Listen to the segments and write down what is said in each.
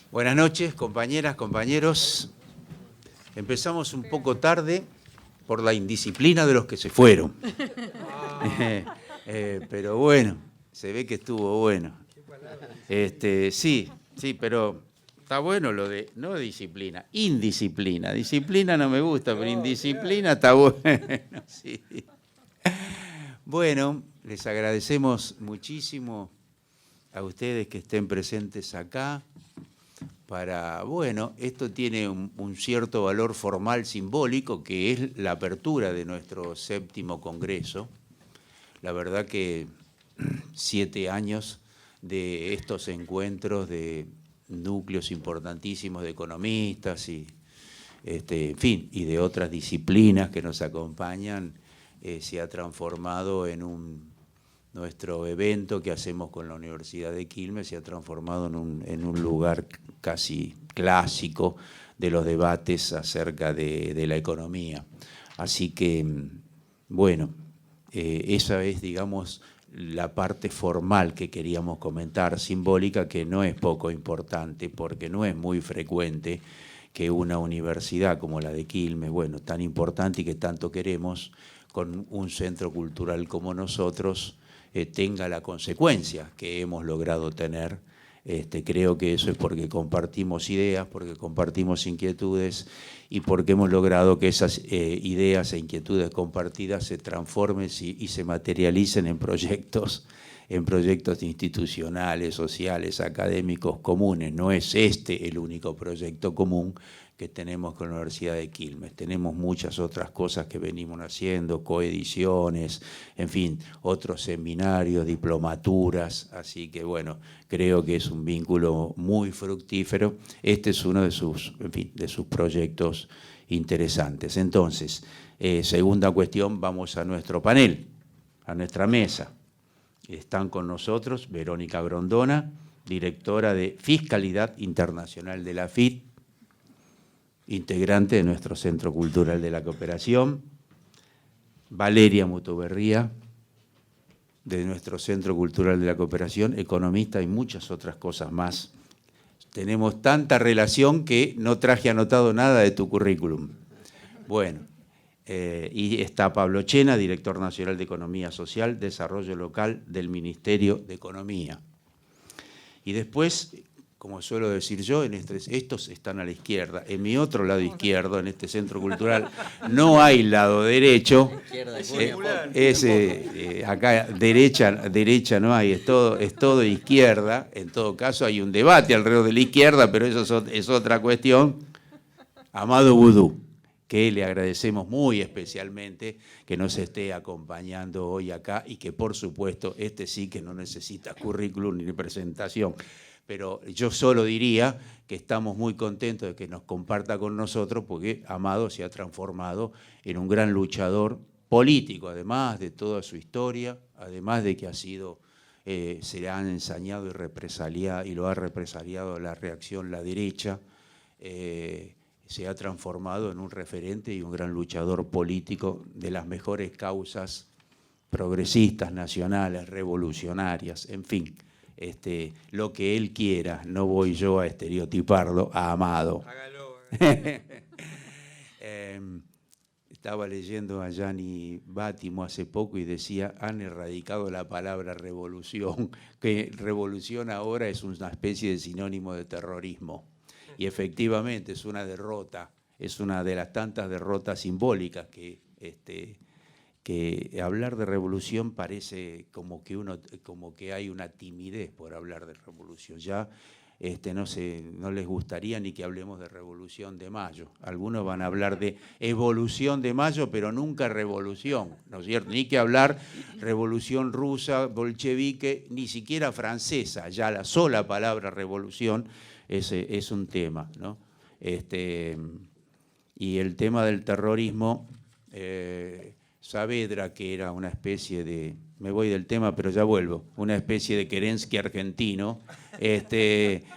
Buenas noches, compañeras, compañeros. Empezamos un poco tarde por la indisciplina de los que se fueron. Pero bueno, se ve que estuvo bueno. Sí, pero está bueno lo de, no disciplina, indisciplina. Disciplina no me gusta, pero indisciplina está bueno. Sí. Bueno, les agradecemos muchísimo a ustedes que estén presentes acá. Bueno, esto tiene un cierto valor formal simbólico, que es la apertura de nuestro 7º Congreso. La verdad que 7 años de estos encuentros de núcleos importantísimos de economistas y, en fin, y de otras disciplinas que nos acompañan, se ha transformado en nuestro evento que hacemos con la Universidad de Quilmes, se ha transformado en un lugar casi clásico de los debates acerca de la economía. Así que, bueno, esa es, digamos, la parte formal que queríamos comentar, simbólica, que no es poco importante, porque no es muy frecuente que una universidad como la de Quilmes, bueno, tan importante y que tanto queremos, con un centro cultural como nosotros, tenga la consecuencia que hemos logrado tener. Creo que eso es porque compartimos ideas, porque compartimos inquietudes y porque hemos logrado que esas ideas e inquietudes compartidas se transformen y se materialicen en proyectos institucionales, sociales, académicos comunes. No es el único proyecto común que tenemos con la Universidad de Quilmes. Tenemos muchas otras cosas que venimos haciendo, coediciones, en fin, otros seminarios, diplomaturas, así que bueno, creo que es un vínculo muy fructífero. Este es uno de sus proyectos interesantes. Entonces, segunda cuestión, vamos a nuestro panel, a nuestra mesa. Están con nosotros Verónica Grondona, directora de Fiscalidad Internacional de la AFIT, integrante de nuestro Centro Cultural de la Cooperación, Valeria Mutuberría, de nuestro Centro Cultural de la Cooperación, economista y muchas otras cosas más. Tenemos tanta relación que no traje anotado nada de tu currículum. Bueno, y está Pablo Chena, director nacional de Economía Social, Desarrollo Local del Ministerio de Economía. Y después, como suelo decir yo, estos están a la izquierda. En mi otro lado izquierdo, en este centro cultural, no hay lado derecho. Acá derecha no hay, es todo izquierda. En todo caso hay un debate alrededor de la izquierda, pero eso es otra cuestión. Amado Vudú, que le agradecemos muy especialmente que nos esté acompañando hoy acá y que, por supuesto, sí que no necesita currículum ni presentación. Pero yo solo diría que estamos muy contentos de que nos comparta con nosotros, porque Amado se ha transformado en un gran luchador político, además de toda su historia, además de que se le han ensañado y lo ha represaliado la reacción la derecha. Se ha transformado en un referente y un gran luchador político de las mejores causas progresistas, nacionales, revolucionarias, en fin. Lo que él quiera, no voy yo a estereotiparlo, a Amado. Hágalo. Estaba leyendo a Gianni Bátimo hace poco y decía, han erradicado la palabra revolución, que revolución ahora es una especie de sinónimo de terrorismo. Y efectivamente es una derrota, es una de las tantas derrotas simbólicas que hablar de revolución parece como que hay una timidez por hablar de revolución. Ya no les gustaría ni que hablemos de Revolución de Mayo. Algunos van a hablar de evolución de Mayo, pero nunca revolución, ¿no es cierto? Ni que hablar revolución rusa, bolchevique, ni siquiera francesa. Ya la sola palabra revolución es un tema, ¿no? Y el tema del terrorismo, Saavedra, que era una especie de, me voy del tema pero ya vuelvo, una especie de Kerensky argentino,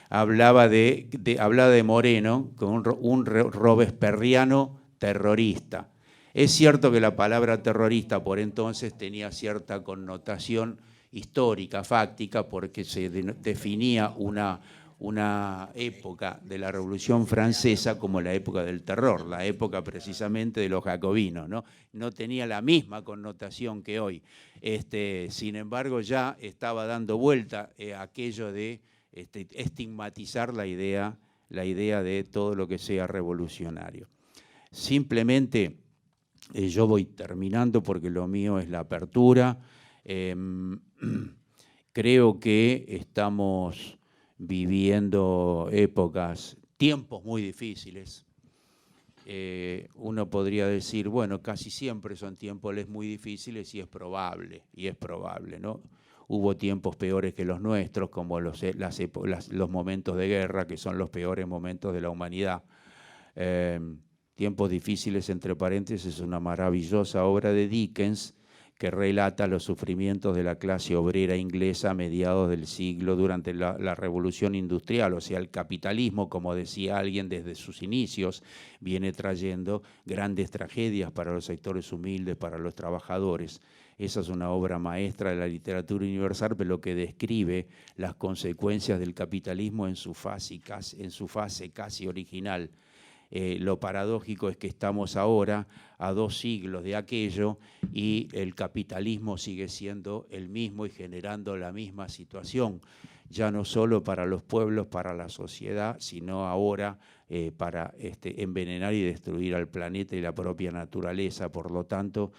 hablaba de Moreno como un robespierriano terrorista. Es cierto que la palabra terrorista por entonces tenía cierta connotación histórica, fáctica, porque se definía una época de la Revolución Francesa como la época del terror, la época precisamente de los jacobinos, ¿no? No tenía la misma connotación que hoy. Sin embargo, ya estaba dando vuelta aquello de estigmatizar la idea de todo lo que sea revolucionario. Simplemente, yo voy terminando porque lo mío es la apertura. Creo que estamos viviendo tiempos muy difíciles. Uno podría decir, bueno, casi siempre son tiempos muy difíciles y es probable, ¿no? Hubo tiempos peores que los nuestros, como los momentos de guerra, que son los peores momentos de la humanidad. Tiempos difíciles, entre paréntesis, es una maravillosa obra de Dickens que relata los sufrimientos de la clase obrera inglesa a mediados del siglo durante la Revolución Industrial. O sea, el capitalismo, como decía alguien desde sus inicios, viene trayendo grandes tragedias para los sectores humildes, para los trabajadores. Esa es una obra maestra de la literatura universal, pero que describe las consecuencias del capitalismo en su fase casi original. Lo paradójico es que estamos ahora a 2 siglos de aquello y el capitalismo sigue siendo el mismo y generando la misma situación, ya no solo para los pueblos, para la sociedad, sino ahora para envenenar y destruir al planeta y la propia naturaleza. Por lo tanto,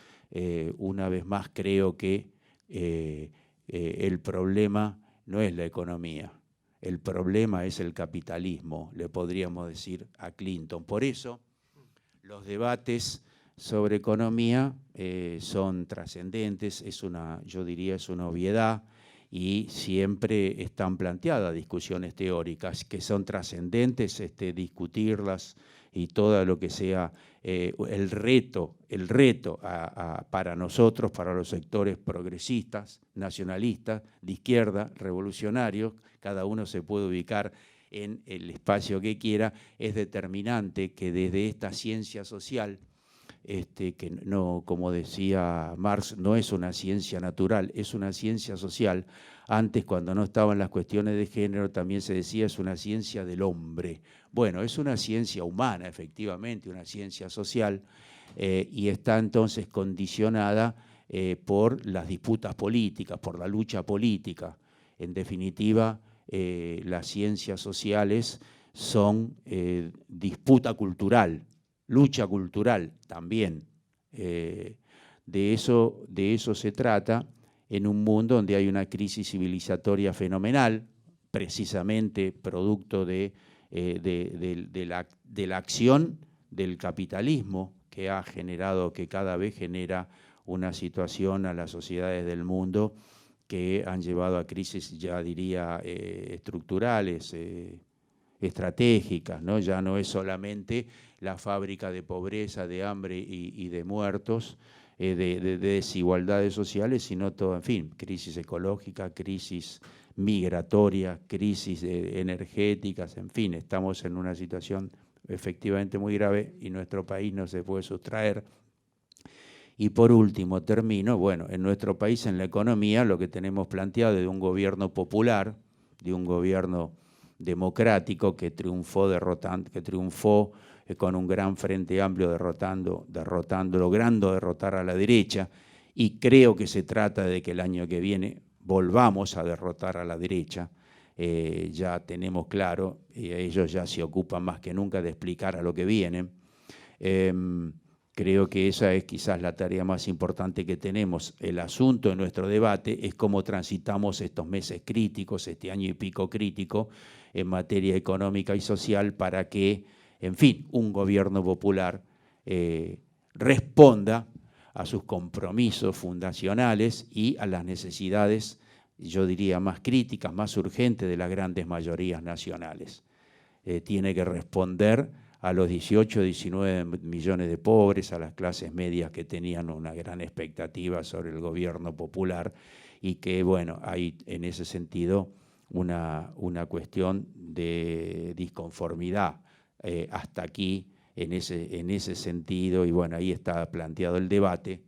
una vez más creo que el problema no es la economía. El problema es el capitalismo, le podríamos decir a Clinton. Por eso, los debates sobre economía son trascendentes, yo diría es una obviedad, y siempre están planteadas discusiones teóricas que son trascendentes, discutirlas y todo lo que sea el reto para nosotros, para los sectores progresistas, nacionalistas, de izquierda, revolucionarios, cada uno se puede ubicar en el espacio que quiera, es determinante que desde esta ciencia social, que no, como decía Marx, no es una ciencia natural, es una ciencia social. Antes, cuando no estaban las cuestiones de género, también se decía es una ciencia del hombre. Bueno, es una ciencia humana, efectivamente, una ciencia social, y está entonces condicionada por las disputas políticas, por la lucha política. En definitiva, las ciencias sociales son disputa cultural, lucha cultural también. De eso se trata en un mundo donde hay una crisis civilizatoria fenomenal, precisamente producto de la acción del capitalismo que ha generado, que cada vez genera una situación a las sociedades del mundo que han llevado a crisis, ya diría, estructurales, estratégicas, ¿no? Ya no es solamente la fábrica de pobreza, de hambre y de muertos, de desigualdades sociales, sino todo, en fin, crisis ecológica, crisis migratoria, crisis energéticas, en fin, estamos en una situación efectivamente muy grave y nuestro país no se puede sustraer. Y por último, termino, bueno, en nuestro país, en la economía, lo que tenemos planteado es de un gobierno popular, de un gobierno democrático que triunfó con un gran frente amplio logrando derrotar a la derecha, y creo que se trata de que el año que viene volvamos a derrotar a la derecha. Ya tenemos claro, y ellos ya se ocupan más que nunca de explicar a lo que viene. Creo que esa es quizás la tarea más importante que tenemos. El asunto de nuestro debate es cómo transitamos estos meses críticos, este año y pico crítico, en materia económica y social, para que, en fin, un gobierno popular responda a sus compromisos fundacionales y a las necesidades, yo diría, más críticas, más urgentes de las grandes mayorías nacionales. Tiene que responder a los 18, 19 millones de pobres, a las clases medias que tenían una gran expectativa sobre el gobierno popular, y que, bueno, hay en ese sentido una cuestión de disconformidad hasta aquí en ese sentido, y bueno, ahí está planteado el debate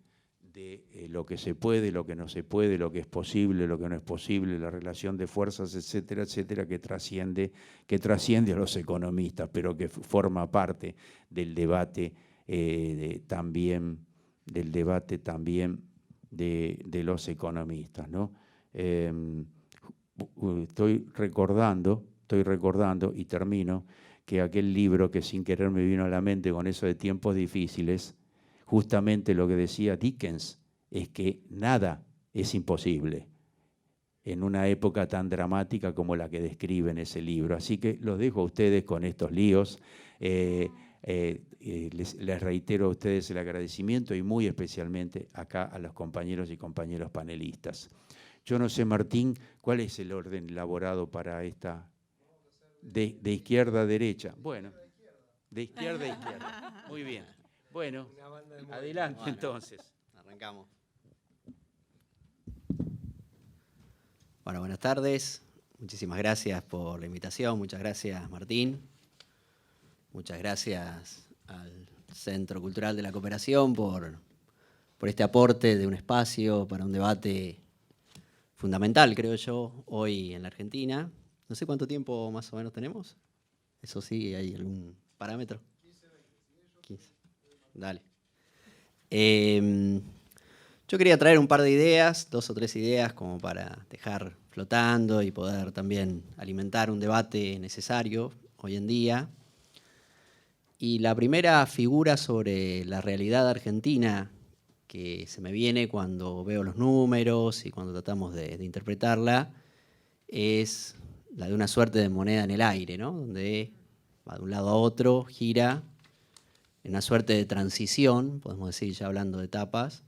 de lo que se puede, lo que no se puede, lo que es posible, lo que no es posible, la relación de fuerzas, etcétera, etcétera, que trasciende a los economistas, pero que forma parte del debate también de los economistas, ¿no? Estoy recordando, y termino, que aquel libro que sin querer me vino a la mente con eso de tiempos difíciles, justamente lo que decía Dickens es que nada es imposible en una época tan dramática como la que describe en ese libro. Así que los dejo a ustedes con estos líos. Les reitero a ustedes el agradecimiento y muy especialmente acá a los compañeros y compañeras panelistas. Yo no sé, Martín, ¿cuál es el orden elaborado para esta? De izquierda a derecha. Bueno, de izquierda a izquierda. Muy bien. Bueno, adelante entonces. Arrancamos. Bueno, buenas tardes. Muchísimas gracias por la invitación. Muchas gracias, Martín. Muchas gracias al Centro Cultural de la Cooperación por este aporte de un espacio para un debate fundamental, creo yo, hoy en la Argentina. No sé cuánto tiempo más o menos tenemos. Eso sí, ¿hay algún parámetro? 15. Dale. Yo quería traer un par de ideas, 2 o 3 ideas, como para dejar flotando y poder también alimentar un debate necesario hoy en día. Y la primera figura sobre la realidad argentina que se me viene cuando veo los números y cuando tratamos de interpretarla es la de una suerte de moneda en el aire, ¿no? Donde va de un lado a otro, gira, en una suerte de transición, podemos decir ya hablando de etapas,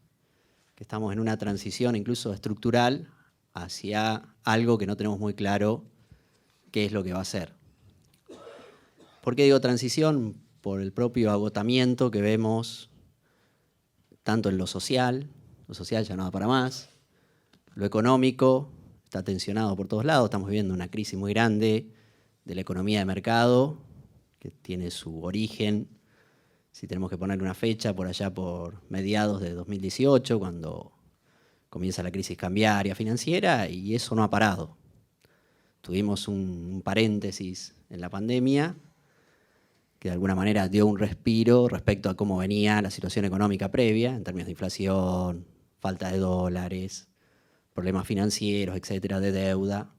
que estamos en una transición incluso estructural hacia algo que no tenemos muy claro qué es lo que va a ser. ¿Por qué digo transición? Por el propio agotamiento que vemos tanto en lo social ya no da para más, lo económico está tensionado por todos lados, estamos viviendo una crisis muy grande de la economía de mercado, que tiene su origen, si tenemos que poner una fecha, por allá por mediados de 2018, cuando comienza la crisis cambiaria financiera, y eso no ha parado. Tuvimos un paréntesis en la pandemia, que de alguna manera dio un respiro respecto a cómo venía la situación económica previa, en términos de inflación, falta de dólares, problemas financieros, etcétera, de deuda.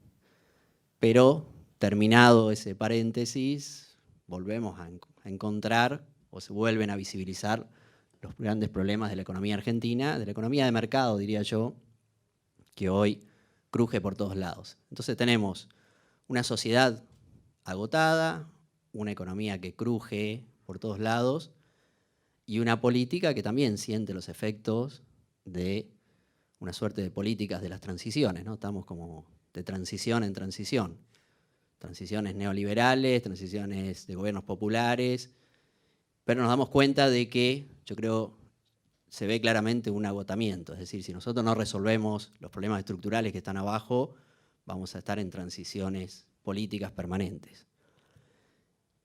Pero terminado ese paréntesis, volvemos a encontrar o se vuelven a visibilizar los grandes problemas de la economía argentina, de la economía de mercado, diría yo, que hoy cruje por todos lados. Entonces tenemos una sociedad agotada, una economía que cruje por todos lados y una política que también siente los efectos de una suerte de políticas de las transiciones, ¿no? Estamos como de transición en transición. Transiciones neoliberales, transiciones de gobiernos populares, pero nos damos cuenta de que, yo creo, se ve claramente un agotamiento. Es decir, si nosotros no resolvemos los problemas estructurales que están abajo, vamos a estar en transiciones políticas permanentes.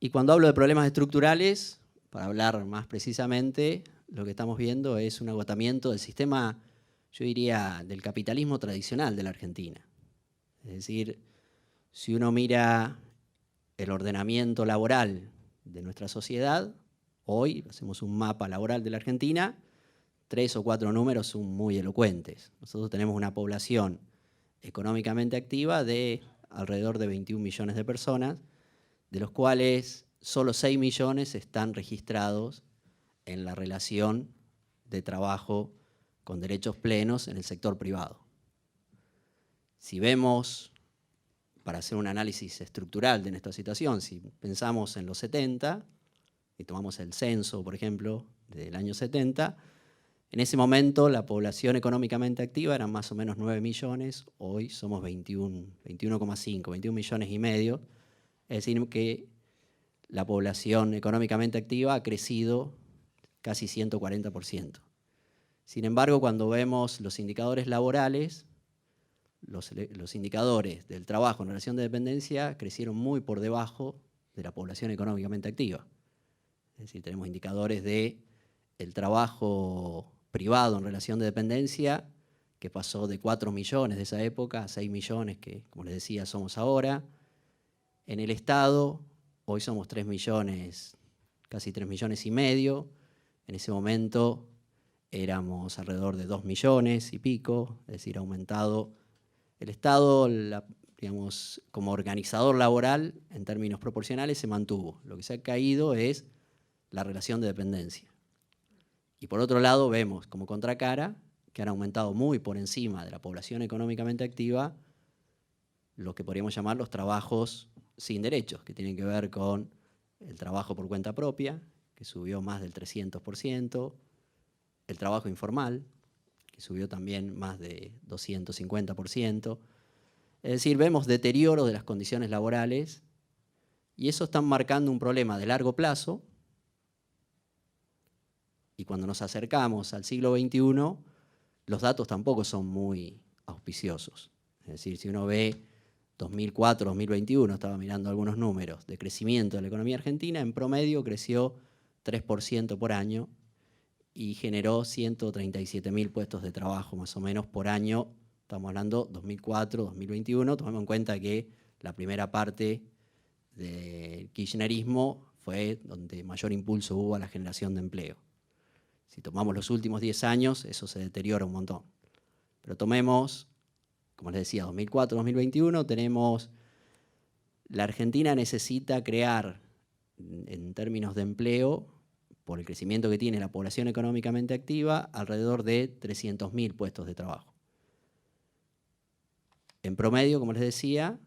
Y cuando hablo de problemas estructurales, para hablar más precisamente, lo que estamos viendo es un agotamiento del sistema, yo diría, del capitalismo tradicional de la Argentina. Es decir, si uno mira el ordenamiento laboral de nuestra sociedad, hoy hacemos un mapa laboral de la Argentina, 3 o 4 números son muy elocuentes. Nosotros tenemos una población económicamente activa de alrededor de 21 millones de personas, de los cuales solo 6 millones están registrados en la relación de trabajo con derechos plenos en el sector privado. Si vemos, para hacer un análisis estructural de nuestra situación, si pensamos en los 70, y tomamos el censo, por ejemplo, del año 70, en ese momento la población económicamente activa eran más o menos 9 millones, hoy somos 21,5, 21 millones y medio, es decir que la población económicamente activa ha crecido casi 140%. Sin embargo, cuando vemos los indicadores laborales, los indicadores del trabajo en relación de dependencia crecieron muy por debajo de la población económicamente activa. Es decir, tenemos indicadores del trabajo privado en relación de dependencia, que pasó de 4 millones de esa época a 6 millones, que, como les decía, somos ahora. En el Estado, hoy somos 3 millones, casi 3 millones y medio. En ese momento éramos alrededor de 2 millones y pico, es decir, ha aumentado. El Estado, digamos, como organizador laboral, en términos proporcionales, se mantuvo. Lo que se ha caído es la relación de dependencia. Y por otro lado, vemos como contracara que han aumentado muy por encima de la población económicamente activa lo que podríamos llamar los trabajos sin derechos, que tienen que ver con el trabajo por cuenta propia, que subió más del 300%, el trabajo informal, que subió también más de 250%. Es decir, vemos deterioro de las condiciones laborales y eso está marcando un problema de largo plazo. Y cuando nos acercamos al siglo XXI, los datos tampoco son muy auspiciosos. Es decir, si uno ve 2004, 2021, estaba mirando algunos números de crecimiento de la economía argentina, en promedio creció 3% por año y generó 137.000 puestos de trabajo más o menos por año. Estamos hablando 2004, 2021, tomemos en cuenta que la primera parte del kirchnerismo fue donde mayor impulso hubo a la generación de empleo. Si tomamos los últimos 10 años, eso se deteriora un montón. Pero tomemos, como les decía, 2004, 2021, tenemos, la Argentina necesita crear, en términos de empleo, por el crecimiento que tiene la población económicamente activa, alrededor de 300.000 puestos de trabajo. En promedio, como les decía,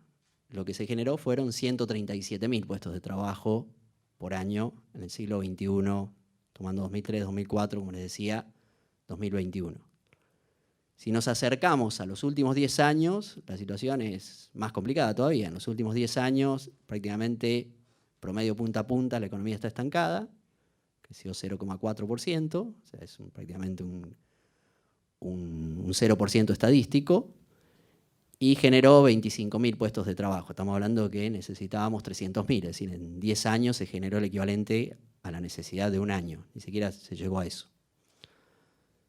lo que se generó fueron 137.000 puestos de trabajo por año en el siglo XXI, tomando 2003, 2004, como les decía, 2021. Si nos acercamos a los últimos 10 años, la situación es más complicada todavía. En los últimos 10 años, prácticamente promedio punta a punta, la economía está estancada, creció 0,4%, o sea, es prácticamente un 0% estadístico, y generó 25.000 puestos de trabajo. Estamos hablando que necesitábamos 300.000, es decir, en 10 años se generó el equivalente a la necesidad de un año, ni siquiera se llegó a eso.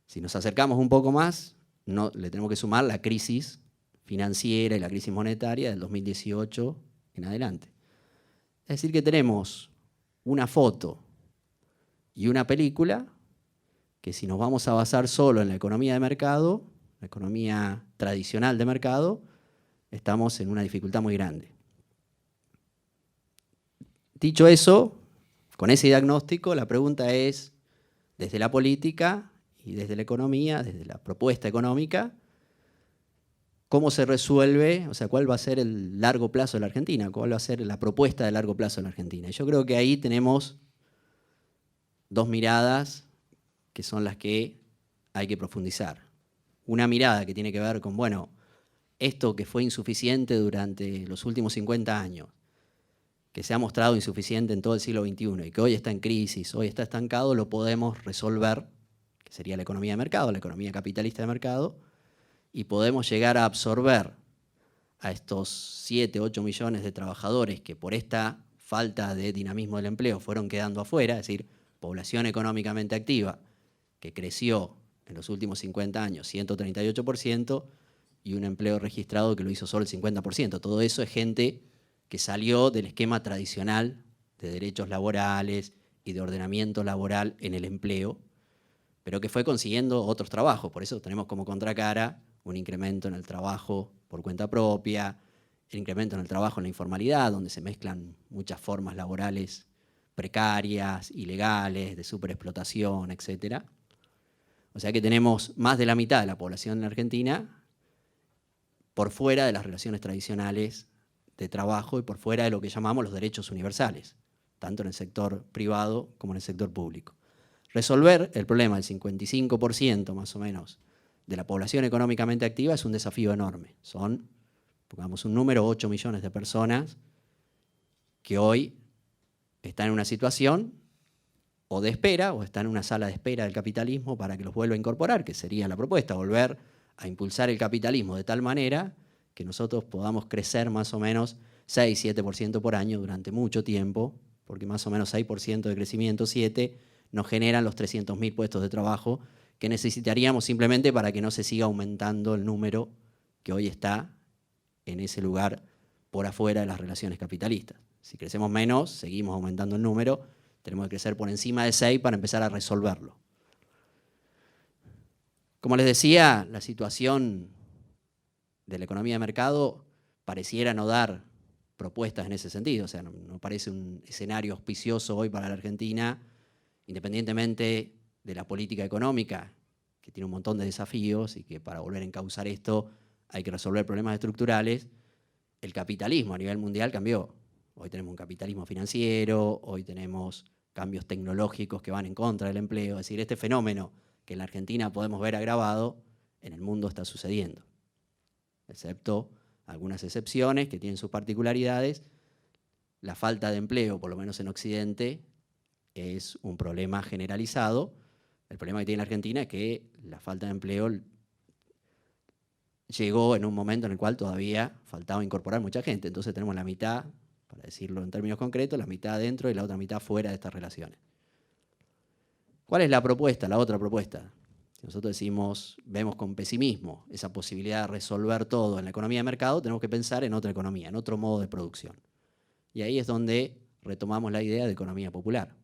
Si nos acercamos un poco más, le tenemos que sumar la crisis financiera y la crisis monetaria del 2018 en adelante. Es decir, que tenemos una foto y una película que, si nos vamos a basar solo en la economía de mercado, la economía tradicional de mercado, estamos en una dificultad muy grande. Dicho eso, con ese diagnóstico, la pregunta es, desde la política y desde la economía, desde la propuesta económica, ¿cómo se resuelve? O sea, ¿cuál va a ser el largo plazo de la Argentina? ¿Cuál va a ser la propuesta de largo plazo de la Argentina? Y yo creo que ahí tenemos dos miradas que son las que hay que profundizar. Una mirada que tiene que ver con, bueno, esto que fue insuficiente durante los últimos 50 años, que se ha mostrado insuficiente en todo el siglo XXI y que hoy está en crisis, hoy está estancado, lo podemos resolver, que sería la economía de mercado, la economía capitalista de mercado, y podemos llegar a absorber a estos 7, 8 millones de trabajadores que por esta falta de dinamismo del empleo fueron quedando afuera, es decir, población económicamente activa que creció en los últimos 50 años 138% y un empleo registrado que lo hizo solo el 50%. Todo eso es gente que salió del esquema tradicional de derechos laborales y de ordenamiento laboral en el empleo, pero que fue consiguiendo otros trabajos. Por eso tenemos como contracara un incremento en el trabajo por cuenta propia, el incremento en el trabajo en la informalidad, donde se mezclan muchas formas laborales precarias, ilegales, de superexplotación, etc. O sea que tenemos más de la mitad de la población en Argentina por fuera de las relaciones tradicionales de trabajo y por fuera de lo que llamamos los derechos universales, tanto en el sector privado como en el sector público. Resolver el problema del 55% más o menos de la población económicamente activa es un desafío enorme. Son, pongamos un número, 8 millones de personas que hoy están en una situación o de espera o están en una sala de espera del capitalismo para que los vuelva a incorporar, que sería la propuesta, volver a impulsar el capitalismo de tal manera que nosotros podamos crecer más o menos 6-7% por año durante mucho tiempo, porque más o menos 6% de crecimiento, 7%, nos generan los 300.000 puestos de trabajo que necesitaríamos simplemente para que no se siga aumentando el número que hoy está en ese lugar por afuera de las relaciones capitalistas. Si crecemos menos, seguimos aumentando el número, tenemos que crecer por encima de 6 para empezar a resolverlo. Como les decía, la situación de la economía de mercado pareciera no dar propuestas en ese sentido, o sea, no parece un escenario auspicioso hoy para la Argentina, independientemente de la política económica, que tiene un montón de desafíos y que para volver a encauzar esto hay que resolver problemas estructurales. El capitalismo a nivel mundial cambió. Hoy tenemos un capitalismo financiero, hoy tenemos cambios tecnológicos que van en contra del empleo. Es decir, este fenómeno que en la Argentina podemos ver agravado, en el mundo está sucediendo. Excepto algunas excepciones que tienen sus particularidades, la falta de empleo, por lo menos en Occidente, es un problema generalizado. El problema que tiene la Argentina es que la falta de empleo llegó en un momento en el cual todavía faltaba incorporar mucha gente. Entonces tenemos la mitad, para decirlo en términos concretos, la mitad dentro y la otra mitad fuera de estas relaciones. ¿Cuál es la propuesta, la otra propuesta? Nosotros vemos con pesimismo esa posibilidad de resolver todo en la economía de mercado, tenemos que pensar en otra economía, en otro modo de producción. Y ahí es donde retomamos la idea de economía popular.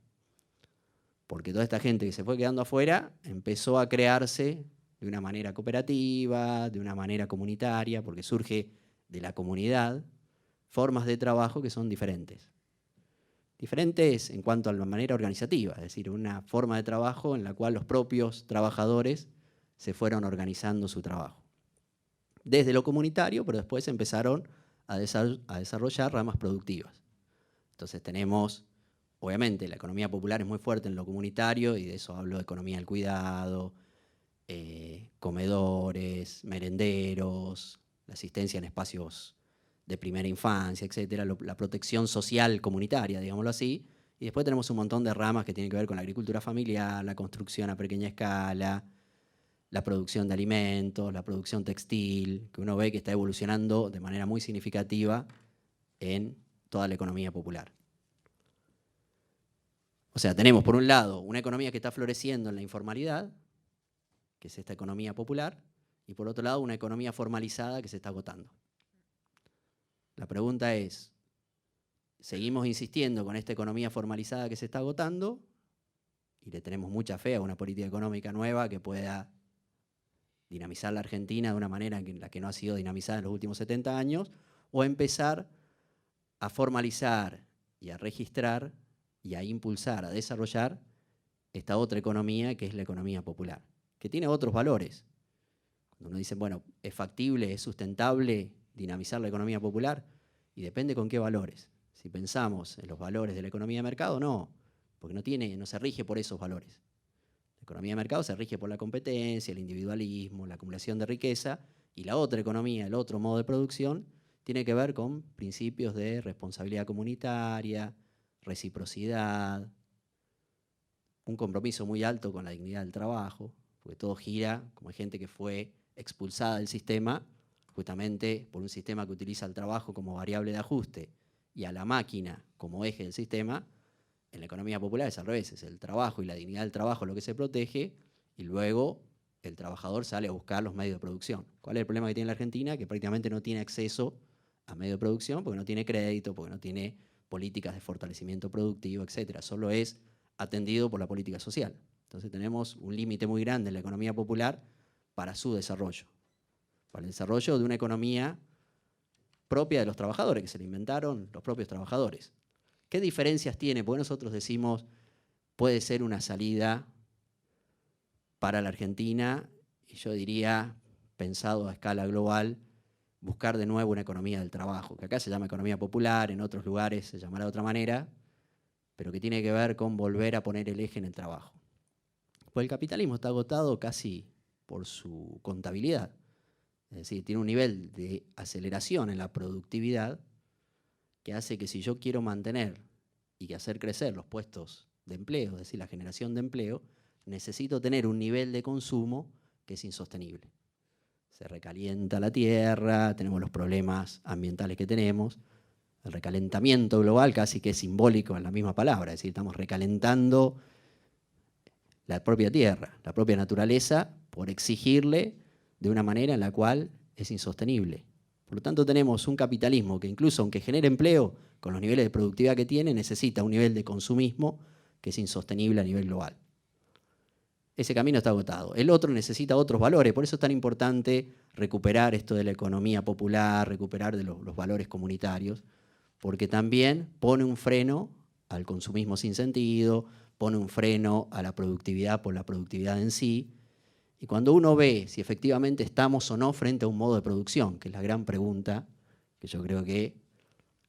Porque toda esta gente que se fue quedando afuera empezó a crearse de una manera cooperativa, de una manera comunitaria, porque surge de la comunidad formas de trabajo que son diferentes. Diferentes en cuanto a la manera organizativa, es decir, una forma de trabajo en la cual los propios trabajadores se fueron organizando su trabajo. Desde lo comunitario, pero después empezaron a desarrollar ramas productivas. Entonces tenemos, obviamente, la economía popular es muy fuerte en lo comunitario, y de eso hablo de economía del cuidado, comedores, merenderos, la asistencia en espacios de primera infancia, etcétera, la protección social comunitaria, digámoslo así. Y después tenemos un montón de ramas que tienen que ver con la agricultura familiar, la construcción a pequeña escala, la producción de alimentos, la producción textil, que uno ve que está evolucionando de manera muy significativa en toda la economía popular. O sea, tenemos por un lado una economía que está floreciendo en la informalidad, que es esta economía popular, y por otro lado una economía formalizada que se está agotando. La pregunta es, ¿seguimos insistiendo con esta economía formalizada que se está agotando? Y le tenemos mucha fe a una política económica nueva que pueda dinamizar la Argentina de una manera en la que no ha sido dinamizada en los últimos 70 años, o empezar a formalizar y a registrar y a impulsar, a desarrollar esta otra economía que es la economía popular, que tiene otros valores. Cuando uno dice, bueno, ¿es factible, es sustentable dinamizar la economía popular? Y depende con qué valores. Si pensamos en los valores de la economía de mercado, no, porque no se rige por esos valores. La economía de mercado se rige por la competencia, el individualismo, la acumulación de riqueza, y la otra economía, el otro modo de producción, tiene que ver con principios de responsabilidad comunitaria, reciprocidad, un compromiso muy alto con la dignidad del trabajo, porque todo gira, como hay gente que fue expulsada del sistema, justamente por un sistema que utiliza el trabajo como variable de ajuste y a la máquina como eje del sistema. En la economía popular es al revés, es el trabajo y la dignidad del trabajo lo que se protege, y luego el trabajador sale a buscar los medios de producción. ¿Cuál es el problema que tiene la Argentina? Que prácticamente no tiene acceso a medios de producción porque no tiene crédito, porque no tiene políticas de fortalecimiento productivo, etcétera. Solo es atendido por la política social. Entonces tenemos un límite muy grande en la economía popular para su desarrollo, para el desarrollo de una economía propia de los trabajadores, que se la inventaron los propios trabajadores. ¿Qué diferencias tiene? Porque nosotros decimos, puede ser una salida para la Argentina, y yo diría, pensado a escala global, buscar de nuevo una economía del trabajo, que acá se llama economía popular, en otros lugares se llamará de otra manera, pero que tiene que ver con volver a poner el eje en el trabajo. Pues el capitalismo está agotado casi por su contabilidad. Es decir, tiene un nivel de aceleración en la productividad que hace que si yo quiero mantener y hacer crecer los puestos de empleo, es decir, la generación de empleo, necesito tener un nivel de consumo que es insostenible. Se recalienta la tierra, tenemos los problemas ambientales que tenemos. El recalentamiento global casi que es simbólico en la misma palabra, es decir, estamos recalentando la propia tierra, la propia naturaleza, por exigirle de una manera en la cual es insostenible. Por lo tanto, tenemos un capitalismo que incluso aunque genere empleo, con los niveles de productividad que tiene, necesita un nivel de consumismo que es insostenible a nivel global. Ese camino está agotado. El otro necesita otros valores, por eso es tan importante recuperar esto de la economía popular, recuperar de los valores comunitarios, porque también pone un freno al consumismo sin sentido, pone un freno a la productividad por la productividad en sí. Y cuando uno ve si efectivamente estamos o no frente a un modo de producción, que es la gran pregunta, que yo creo que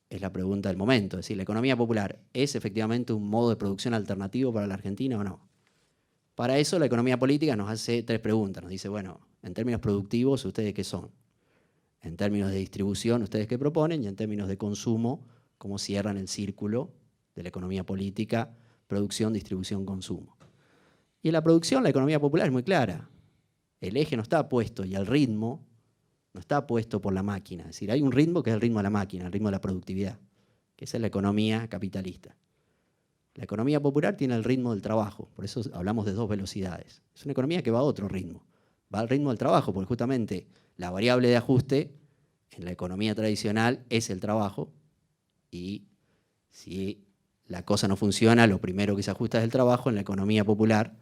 es la pregunta del momento, es decir, ¿la economía popular es efectivamente un modo de producción alternativo para la Argentina o no? Para eso la economía política nos hace 3 preguntas. Nos dice, bueno, en términos productivos, ¿ustedes qué son? En términos de distribución, ¿ustedes qué proponen? Y en términos de consumo, ¿cómo cierran el círculo de la economía política? Producción, distribución, consumo. Y en la producción, la economía popular es muy clara. El eje no está puesto y el ritmo no está puesto por la máquina. Es decir, hay un ritmo que es el ritmo de la máquina, el ritmo de la productividad, que esa es la economía capitalista. La economía popular tiene el ritmo del trabajo, por eso hablamos de 2 velocidades. Es una economía que va a otro ritmo, va al ritmo del trabajo, porque justamente la variable de ajuste en la economía tradicional es el trabajo, y si la cosa no funciona, lo primero que se ajusta es el trabajo. En la economía popular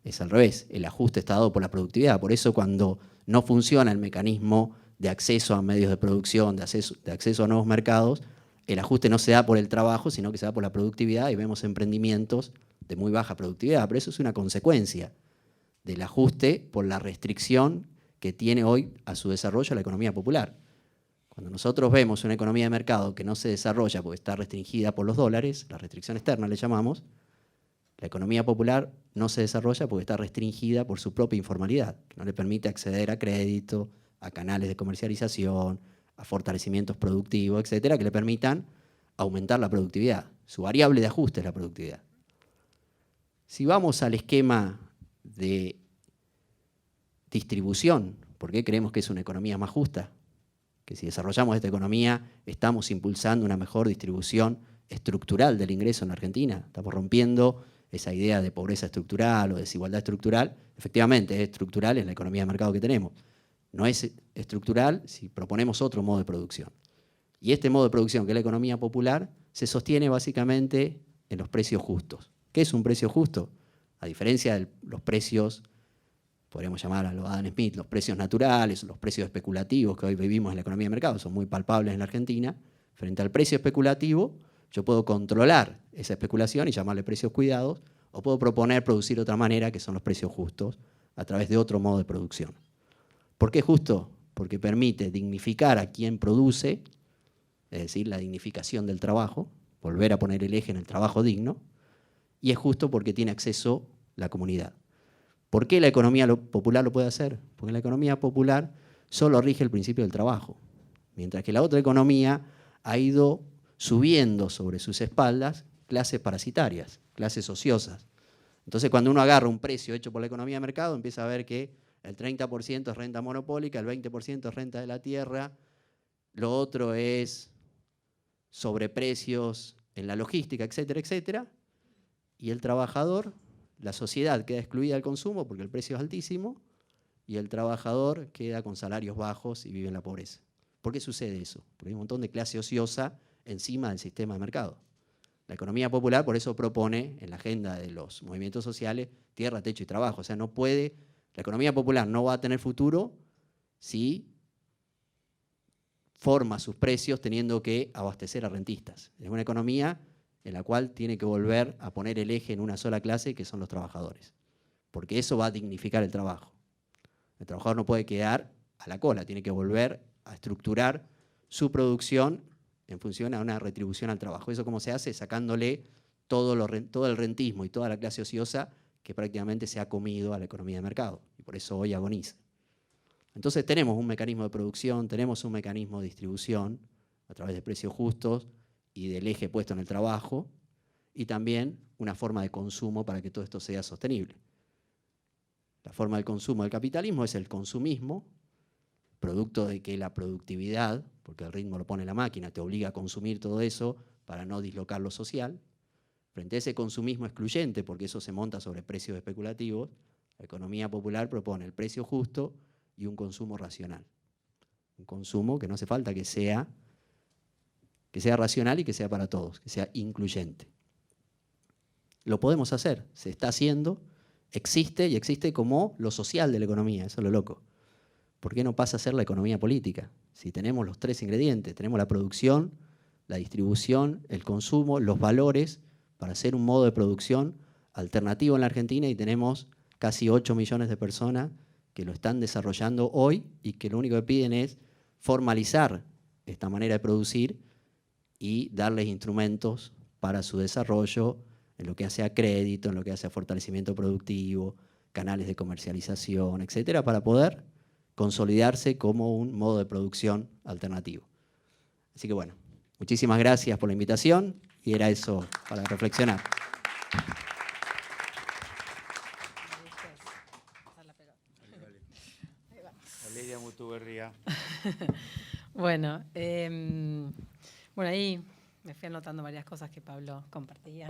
es al revés, el ajuste está dado por la productividad. Por eso cuando no funciona el mecanismo de acceso a medios de producción, de acceso a nuevos mercados, el ajuste no se da por el trabajo, sino que se da por la productividad, y vemos emprendimientos de muy baja productividad. Pero eso es una consecuencia del ajuste por la restricción que tiene hoy a su desarrollo la economía popular. Cuando nosotros vemos una economía de mercado que no se desarrolla porque está restringida por los dólares, la restricción externa le llamamos, la economía popular no se desarrolla porque está restringida por su propia informalidad, que no le permite acceder a crédito, a canales de comercialización, a fortalecimientos productivos, etcétera, que le permitan aumentar la productividad. Su variable de ajuste es la productividad. Si vamos al esquema de distribución, ¿por qué creemos que es una economía más justa? Que si desarrollamos esta economía estamos impulsando una mejor distribución estructural del ingreso en la Argentina. Estamos rompiendo esa idea de pobreza estructural o desigualdad estructural. Efectivamente, es estructural en la economía de mercado que tenemos. No es estructural si proponemos otro modo de producción. Y este modo de producción, que es la economía popular, se sostiene básicamente en los precios justos. ¿Qué es un precio justo? A diferencia de los precios, podríamos llamar a los Adam Smith, los precios naturales, los precios especulativos que hoy vivimos en la economía de mercado, son muy palpables en la Argentina. Frente al precio especulativo, yo puedo controlar esa especulación y llamarle precios cuidados, o puedo proponer producir de otra manera, que son los precios justos, a través de otro modo de producción. ¿Por qué justo? Porque permite dignificar a quien produce, es decir, la dignificación del trabajo, volver a poner el eje en el trabajo digno, y es justo porque tiene acceso la comunidad. ¿Por qué la economía popular lo puede hacer? Porque la economía popular solo rige el principio del trabajo, mientras que la otra economía ha ido subiendo sobre sus espaldas clases parasitarias, clases ociosas. Entonces, cuando uno agarra un precio hecho por la economía de mercado, empieza a ver que el 30% es renta monopólica, el 20% es renta de la tierra, lo otro es sobreprecios en la logística, etcétera, etcétera. Y el trabajador, la sociedad queda excluida del consumo porque el precio es altísimo, y el trabajador queda con salarios bajos y vive en la pobreza. ¿Por qué sucede eso? Porque hay un montón de clase ociosa encima del sistema de mercado. La economía popular por eso propone en la agenda de los movimientos sociales tierra, techo y trabajo. O sea, no puede, la economía popular no va a tener futuro si forma sus precios teniendo que abastecer a rentistas. Es una economía en la cual tiene que volver a poner el eje en una sola clase, que son los trabajadores. Porque eso va a dignificar el trabajo. El trabajador no puede quedar a la cola, tiene que volver a estructurar su producción en función a una retribución al trabajo. ¿Eso cómo se hace? Sacándole todo el rentismo y toda la clase ociosa que prácticamente se ha comido a la economía de mercado, y por eso hoy agoniza. Entonces tenemos un mecanismo de producción, tenemos un mecanismo de distribución a través de precios justos y del eje puesto en el trabajo, y también una forma de consumo para que todo esto sea sostenible. La forma de consumo del capitalismo es el consumismo, producto de que la productividad, porque el ritmo lo pone la máquina, te obliga a consumir todo eso para no dislocar lo social. Frente a ese consumismo excluyente, porque eso se monta sobre precios especulativos, la economía popular propone el precio justo y un consumo racional. Un consumo que no hace falta que sea racional y que sea para todos, que sea incluyente. Lo podemos hacer, se está haciendo, existe y existe como lo social de la economía, eso es lo loco. ¿Por qué no pasa a ser la economía política? Si tenemos los tres ingredientes, tenemos la producción, la distribución, el consumo, los valores, para hacer un modo de producción alternativo en la Argentina, y tenemos casi 8 millones de personas que lo están desarrollando hoy y que lo único que piden es formalizar esta manera de producir y darles instrumentos para su desarrollo en lo que hace a crédito, en lo que hace a fortalecimiento productivo, canales de comercialización, etcétera, para poder consolidarse como un modo de producción alternativo. Así que bueno, muchísimas gracias por la invitación y era eso para reflexionar. Valeria Mutuberría. Bueno, ahí me fui anotando varias cosas que Pablo compartía.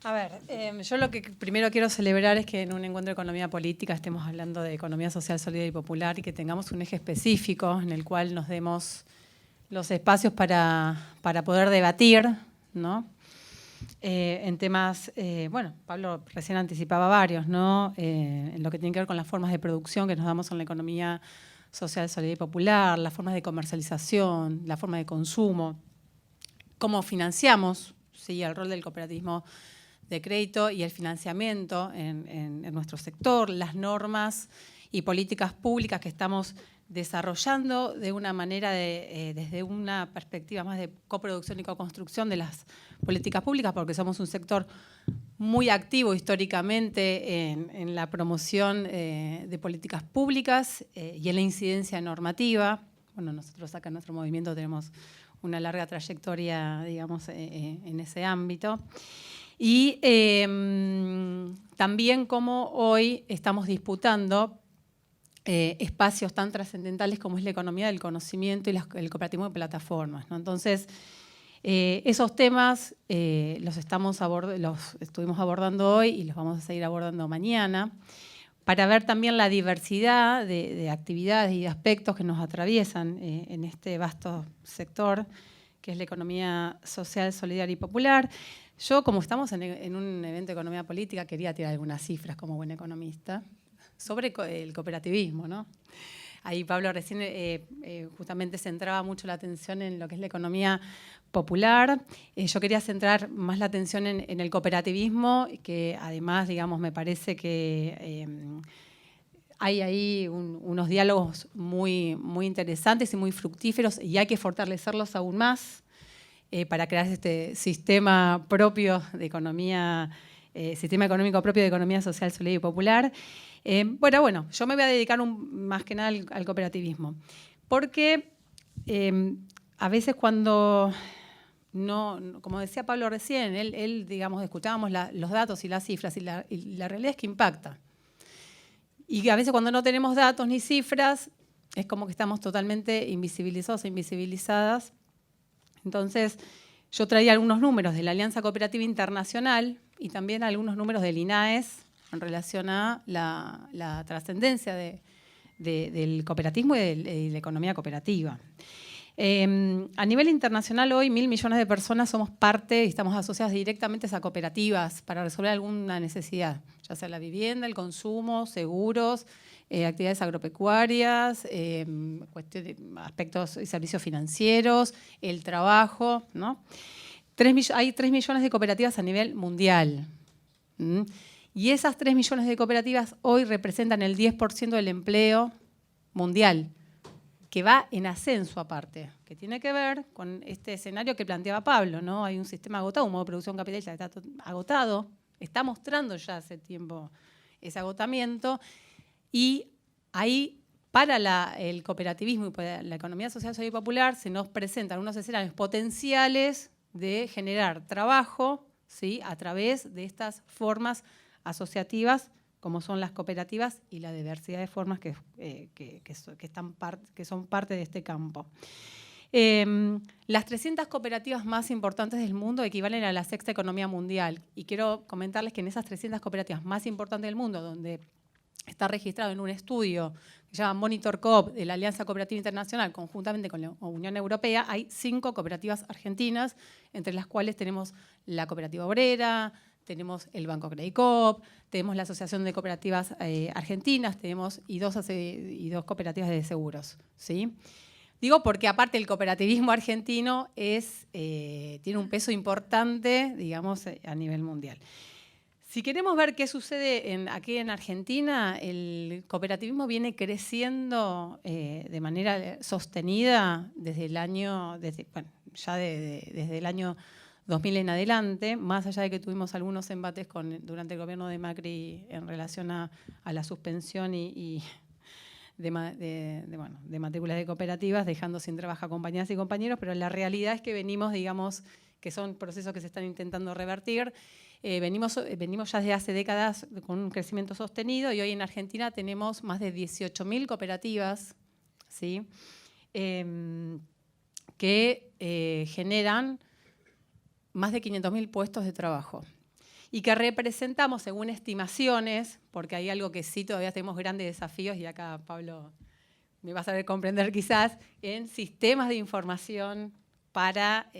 A ver, yo lo que primero quiero celebrar es que en un encuentro de economía política estemos hablando de economía social, solidaria y popular y que tengamos un eje específico en el cual nos demos los espacios para poder debatir, ¿no? En temas, Pablo recién anticipaba varios, ¿no? En lo que tiene que ver con las formas de producción que nos damos en la economía social, solidaria y popular, las formas de comercialización, la forma de consumo, cómo financiamos, ¿sí?, el rol del cooperativismo de crédito y el financiamiento en nuestro sector, las normas y políticas públicas que estamos desarrollando de una manera desde una perspectiva más de coproducción y coconstrucción de las políticas públicas, porque somos un sector muy activo históricamente en la promoción de políticas públicas y en la incidencia normativa. Bueno, nosotros acá en nuestro movimiento tenemos una larga trayectoria, digamos, en ese ámbito. Y también cómo hoy estamos disputando espacios tan trascendentales como es la economía del conocimiento y el cooperativismo de plataformas, ¿no? Entonces, esos temas los estuvimos abordando hoy y los vamos a seguir abordando mañana, para ver también la diversidad de actividades y de aspectos que nos atraviesan en este vasto sector, que es la economía social, solidaria y popular. Yo, como estamos en un evento de economía política, quería tirar algunas cifras como buen economista sobre el cooperativismo, ¿no? Ahí Pablo recién justamente centraba mucho la atención en lo que es la economía popular. Yo quería centrar más la atención en el cooperativismo, que además, digamos, me parece que hay ahí unos diálogos muy, muy interesantes y muy fructíferos y hay que fortalecerlos aún más para crear este sistema propio de economía, sistema económico propio de economía social, solidaria y popular. Bueno, yo me voy a dedicar más que nada al cooperativismo, porque a veces cuando como decía Pablo recién, él digamos, escuchábamos los datos y las cifras y la realidad es que impacta. Y a veces cuando no tenemos datos ni cifras, es como que estamos totalmente invisibilizados e invisibilizadas. Entonces, yo traía algunos números de la Alianza Cooperativa Internacional y también algunos números del INAES en relación a la trascendencia del cooperativismo y de la economía cooperativa. A nivel internacional hoy 1.000 millones de personas somos parte y estamos asociadas directamente a cooperativas para resolver alguna necesidad, ya sea la vivienda, el consumo, seguros, actividades agropecuarias, aspectos y servicios financieros, el trabajo, ¿no? Hay 3 millones de cooperativas a nivel mundial. Y esas 3 millones de cooperativas hoy representan el 10% del empleo mundial, que va en ascenso aparte, que tiene que ver con este escenario que planteaba Pablo, ¿no? Hay un sistema agotado, un modo de producción capitalista que está agotado, está mostrando ya hace tiempo ese agotamiento, y ahí para el cooperativismo y para la economía social, solidaria y popular se nos presentan unos escenarios potenciales de generar trabajo, ¿sí?, a través de estas formas asociativas como son las cooperativas y la diversidad de formas que son parte de este campo. Las 300 cooperativas más importantes del mundo equivalen a la 6ª economía mundial. Y quiero comentarles que en esas 300 cooperativas más importantes del mundo, donde está registrado en un estudio que se llama Monitor Coop de la Alianza Cooperativa Internacional, conjuntamente con la Unión Europea, hay 5 cooperativas argentinas, entre las cuales tenemos la Cooperativa Obrera, tenemos el Banco Credit Coop, tenemos la Asociación de Cooperativas Argentinas, tenemos y dos cooperativas de seguros, ¿sí? Digo porque aparte el cooperativismo argentino tiene un peso importante, digamos, a nivel mundial. Si queremos ver qué sucede aquí en Argentina, el cooperativismo viene creciendo de manera sostenida desde el año 2000 en adelante, más allá de que tuvimos algunos embates durante el gobierno de Macri en relación a la suspensión de matrículas de cooperativas, dejando sin trabajo a compañeras y compañeros, pero la realidad es que venimos, digamos, que son procesos que se están intentando revertir. Venimos ya desde hace décadas con un crecimiento sostenido y hoy en Argentina tenemos más de 18.000 cooperativas, ¿sí? Que generan más de 500.000 puestos de trabajo y que representamos, según estimaciones, porque hay algo que sí todavía tenemos grandes desafíos, y acá Pablo me va a saber comprender quizás, en sistemas de información para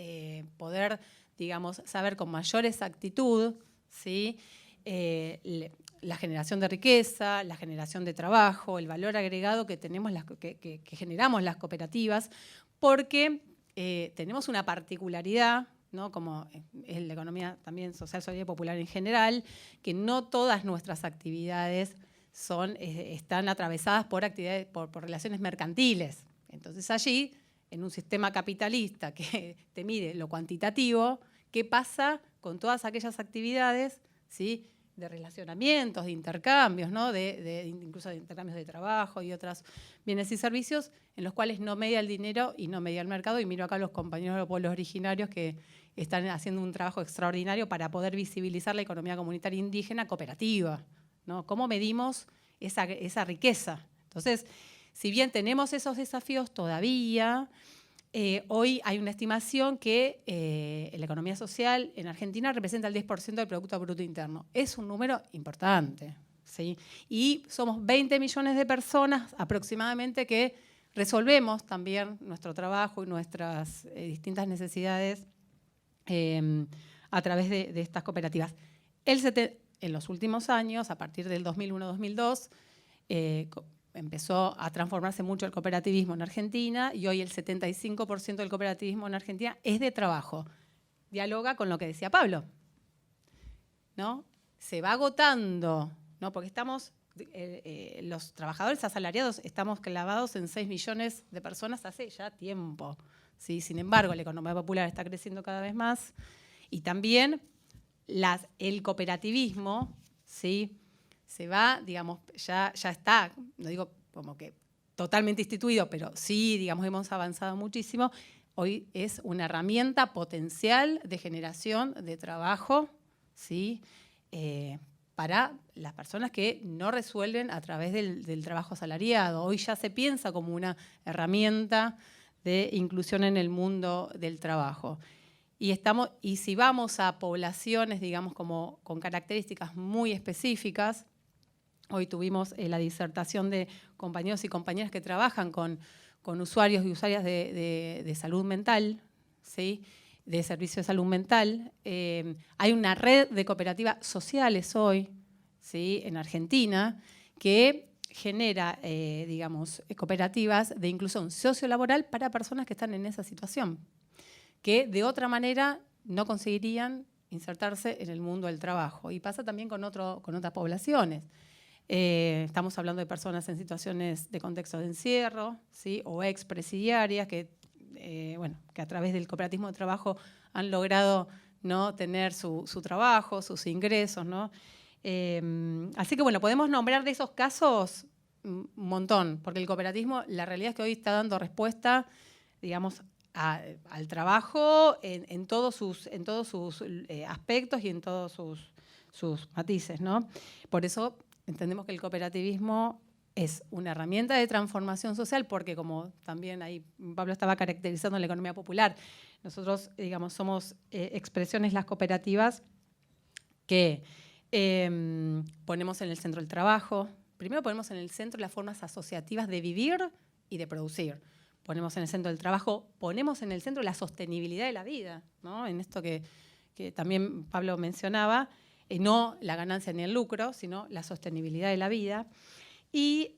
poder, digamos, saber con mayor exactitud, ¿sí? La generación de riqueza, la generación de trabajo, el valor agregado que tenemos, que generamos las cooperativas, porque tenemos una particularidad, ¿no? Como es la economía también social, solidaria y popular en general, que no todas nuestras actividades están atravesadas por relaciones mercantiles. Entonces allí, en un sistema capitalista que te mide lo cuantitativo, ¿qué pasa con todas aquellas actividades, ¿sí? De relacionamientos, de intercambios, ¿no? Incluso de intercambios de trabajo y otros bienes y servicios, en los cuales no media el dinero y no media el mercado? Y miro acá a los compañeros de los pueblos originarios que están haciendo un trabajo extraordinario para poder visibilizar la economía comunitaria indígena cooperativa, ¿no? ¿Cómo medimos esa riqueza? Entonces, si bien tenemos esos desafíos todavía, hoy hay una estimación que la economía social en Argentina representa el 10% del Producto Bruto Interno. Es un número importante, ¿sí? Y somos 20 millones de personas aproximadamente que resolvemos también nuestro trabajo y nuestras distintas necesidades a través de estas cooperativas. En los últimos años, a partir del 2001-2002, empezó a transformarse mucho el cooperativismo en Argentina y hoy el 75% del cooperativismo en Argentina es de trabajo. Dialoga con lo que decía Pablo, ¿no? Se va agotando, ¿no? Porque los trabajadores asalariados estamos clavados en 6 millones de personas hace ya tiempo, ¿sí? Sin embargo, la economía popular está creciendo cada vez más y también el cooperativismo, ¿sí? Se va, digamos, ya está, no digo como que totalmente instituido, pero sí, digamos, hemos avanzado muchísimo. Hoy es una herramienta potencial de generación de trabajo, ¿sí? Para las personas que no resuelven a través del trabajo asalariado. Hoy ya se piensa como una herramienta de inclusión en el mundo del trabajo. Y si vamos a poblaciones, digamos, como con características muy específicas, hoy tuvimos la disertación de compañeros y compañeras que trabajan con usuarios y usuarias de salud mental, ¿sí? De servicios de salud mental. Hay una red de cooperativas sociales hoy, ¿sí? En Argentina que genera, digamos, cooperativas de inclusión sociolaboral para personas que están en esa situación, que de otra manera no conseguirían insertarse en el mundo del trabajo. Y pasa también con otras poblaciones. Estamos hablando de personas en situaciones de contexto de encierro, ¿sí? O expresidiarias que a través del cooperativismo de trabajo han logrado, ¿no? Tener su trabajo, sus ingresos, ¿no? Así que bueno, podemos nombrar de esos casos un montón, porque el cooperativismo, la realidad es que hoy está dando respuesta, digamos, al trabajo en todos sus aspectos y en todos sus matices, ¿no? Por eso entendemos que el cooperativismo es una herramienta de transformación social porque, como también ahí Pablo estaba caracterizando la economía popular, nosotros, digamos, somos expresiones las cooperativas que ponemos en el centro el trabajo. Primero ponemos en el centro las formas asociativas de vivir y de producir. Ponemos en el centro del trabajo, ponemos en el centro la sostenibilidad de la vida, ¿no? En esto que también Pablo mencionaba, no la ganancia ni el lucro, sino la sostenibilidad de la vida. Y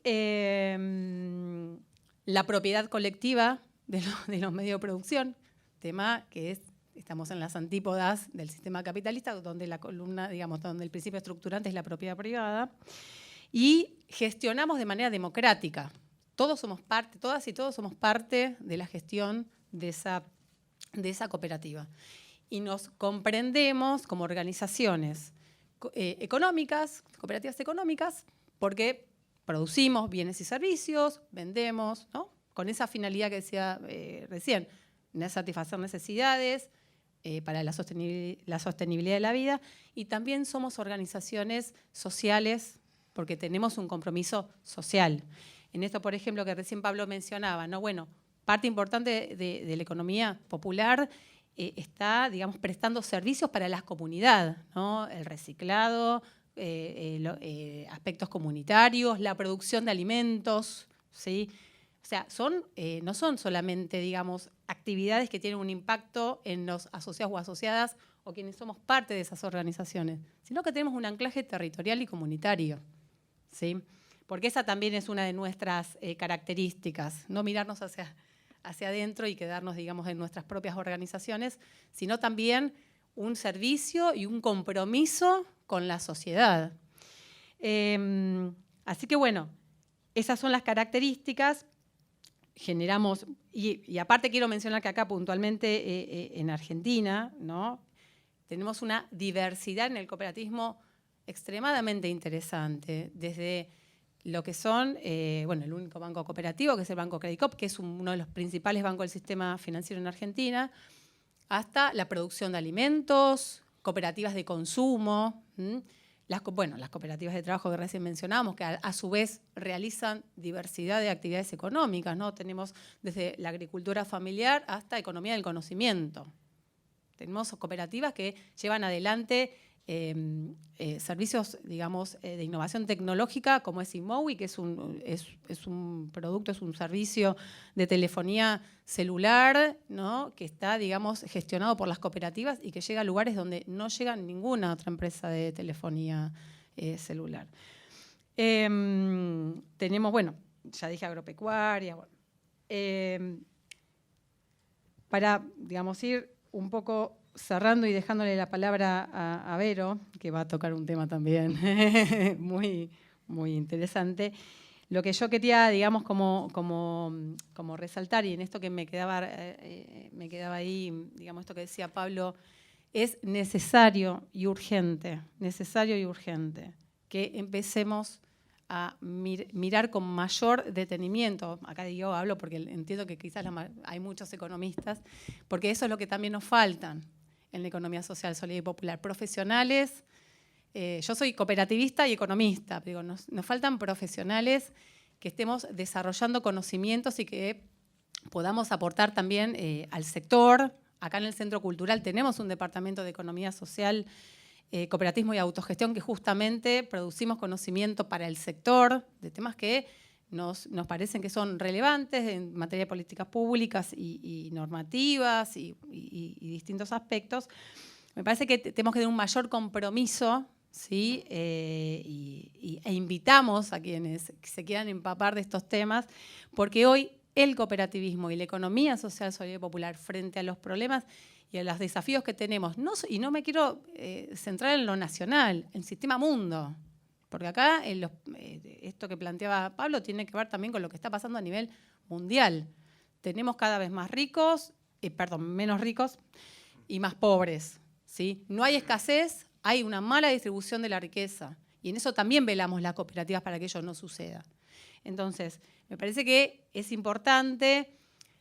la propiedad colectiva de los medios de producción, tema que estamos en las antípodas del sistema capitalista, donde la columna, digamos, donde el principio estructurante es la propiedad privada, y gestionamos de manera democrática. Todos somos parte, todas y todos somos parte de la gestión de esa cooperativa. Y nos comprendemos como organizaciones económicas, cooperativas económicas, porque producimos bienes y servicios, vendemos, ¿no? Con esa finalidad que decía recién, satisfacer necesidades para la sostenibilidad de la vida, y también somos organizaciones sociales porque tenemos un compromiso social. En esto, por ejemplo, que recién Pablo mencionaba, ¿no? Bueno, parte importante de la economía popular está, digamos, prestando servicios para la comunidad, ¿no? El reciclado, aspectos comunitarios, la producción de alimentos, ¿sí? O sea, no son solamente, digamos, actividades que tienen un impacto en los asociados o asociadas o quienes somos parte de esas organizaciones, sino que tenemos un anclaje territorial y comunitario, ¿sí? Porque esa también es una de nuestras características, no mirarnos hacia adentro y quedarnos, digamos, en nuestras propias organizaciones, sino también un servicio y un compromiso con la sociedad. Así que, bueno, esas son las características. Generamos, y aparte quiero mencionar que acá puntualmente en Argentina, ¿no? Tenemos una diversidad en el cooperativismo extremadamente interesante, desde lo que son, bueno, el único banco cooperativo, que es el Banco Credicop, que es uno de los principales bancos del sistema financiero en Argentina, hasta la producción de alimentos, cooperativas de consumo, las cooperativas de trabajo que recién mencionábamos, que a su vez realizan diversidad de actividades económicas, ¿no? Tenemos desde la agricultura familiar hasta economía del conocimiento. Tenemos cooperativas que llevan adelante servicios, digamos, de innovación tecnológica, como es IMOWI, que es un producto, es un servicio de telefonía celular, ¿no? Que está, digamos, gestionado por las cooperativas y que llega a lugares donde no llega ninguna otra empresa de telefonía celular. Tenemos, bueno, ya dije agropecuaria. Bueno. Para, digamos, ir un poco cerrando y dejándole la palabra a Vero, que va a tocar un tema también muy, muy interesante. Lo que yo quería, digamos, como resaltar, y en esto que me quedaba ahí, digamos, esto que decía Pablo, es necesario y urgente que empecemos a mirar con mayor detenimiento. Acá yo hablo porque entiendo que quizás hay muchos economistas, porque eso es lo que también nos faltan en la economía social, solidaria y popular. Profesionales, yo soy cooperativista y economista, digo, nos faltan profesionales que estemos desarrollando conocimientos y que podamos aportar también al sector. Acá en el Centro Cultural tenemos un departamento de economía social, cooperativismo y autogestión, que justamente producimos conocimiento para el sector de temas que nos parecen que son relevantes en materia de políticas públicas y normativas y distintos aspectos. Me parece que tenemos que tener un mayor compromiso, ¿sí? E invitamos a quienes se quieran empapar de estos temas, porque hoy el cooperativismo y la economía social, solidaria y popular frente a los problemas y a los desafíos que tenemos, y no me quiero centrar en lo nacional, en el sistema mundo, porque acá esto que planteaba Pablo tiene que ver también con lo que está pasando a nivel mundial. Tenemos cada vez más menos ricos y más pobres, ¿sí? No hay escasez, hay una mala distribución de la riqueza, y en eso también velamos las cooperativas para que ello no suceda. Entonces, me parece que es importante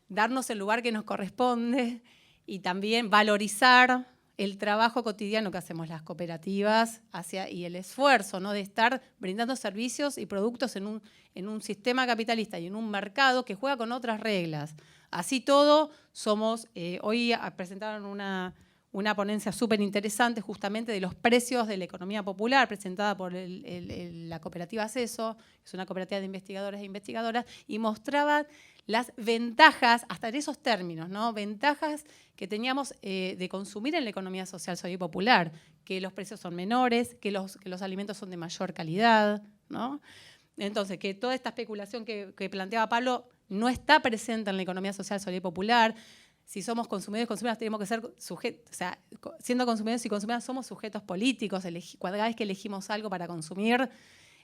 darnos el lugar que nos corresponde y también valorizar el trabajo cotidiano que hacemos las cooperativas y el esfuerzo, ¿no?, de estar brindando servicios y productos en un sistema capitalista y en un mercado que juega con otras reglas. Así todo, hoy presentaron una ponencia súper interesante justamente de los precios de la economía popular, presentada por la cooperativa CESO, es una cooperativa de investigadores e investigadoras, y mostraba las ventajas, hasta en esos términos, ¿no?, ventajas que teníamos de consumir en la economía social, solidaria y popular, que los precios son menores, que los alimentos son de mayor calidad, ¿no? Entonces, que toda esta especulación que planteaba Pablo no está presente en la economía social, solidaria y popular. Si somos consumidores y consumidoras, tenemos que ser sujetos, o sea, siendo consumidores y consumidoras somos sujetos políticos. Cada vez que elegimos algo para consumir,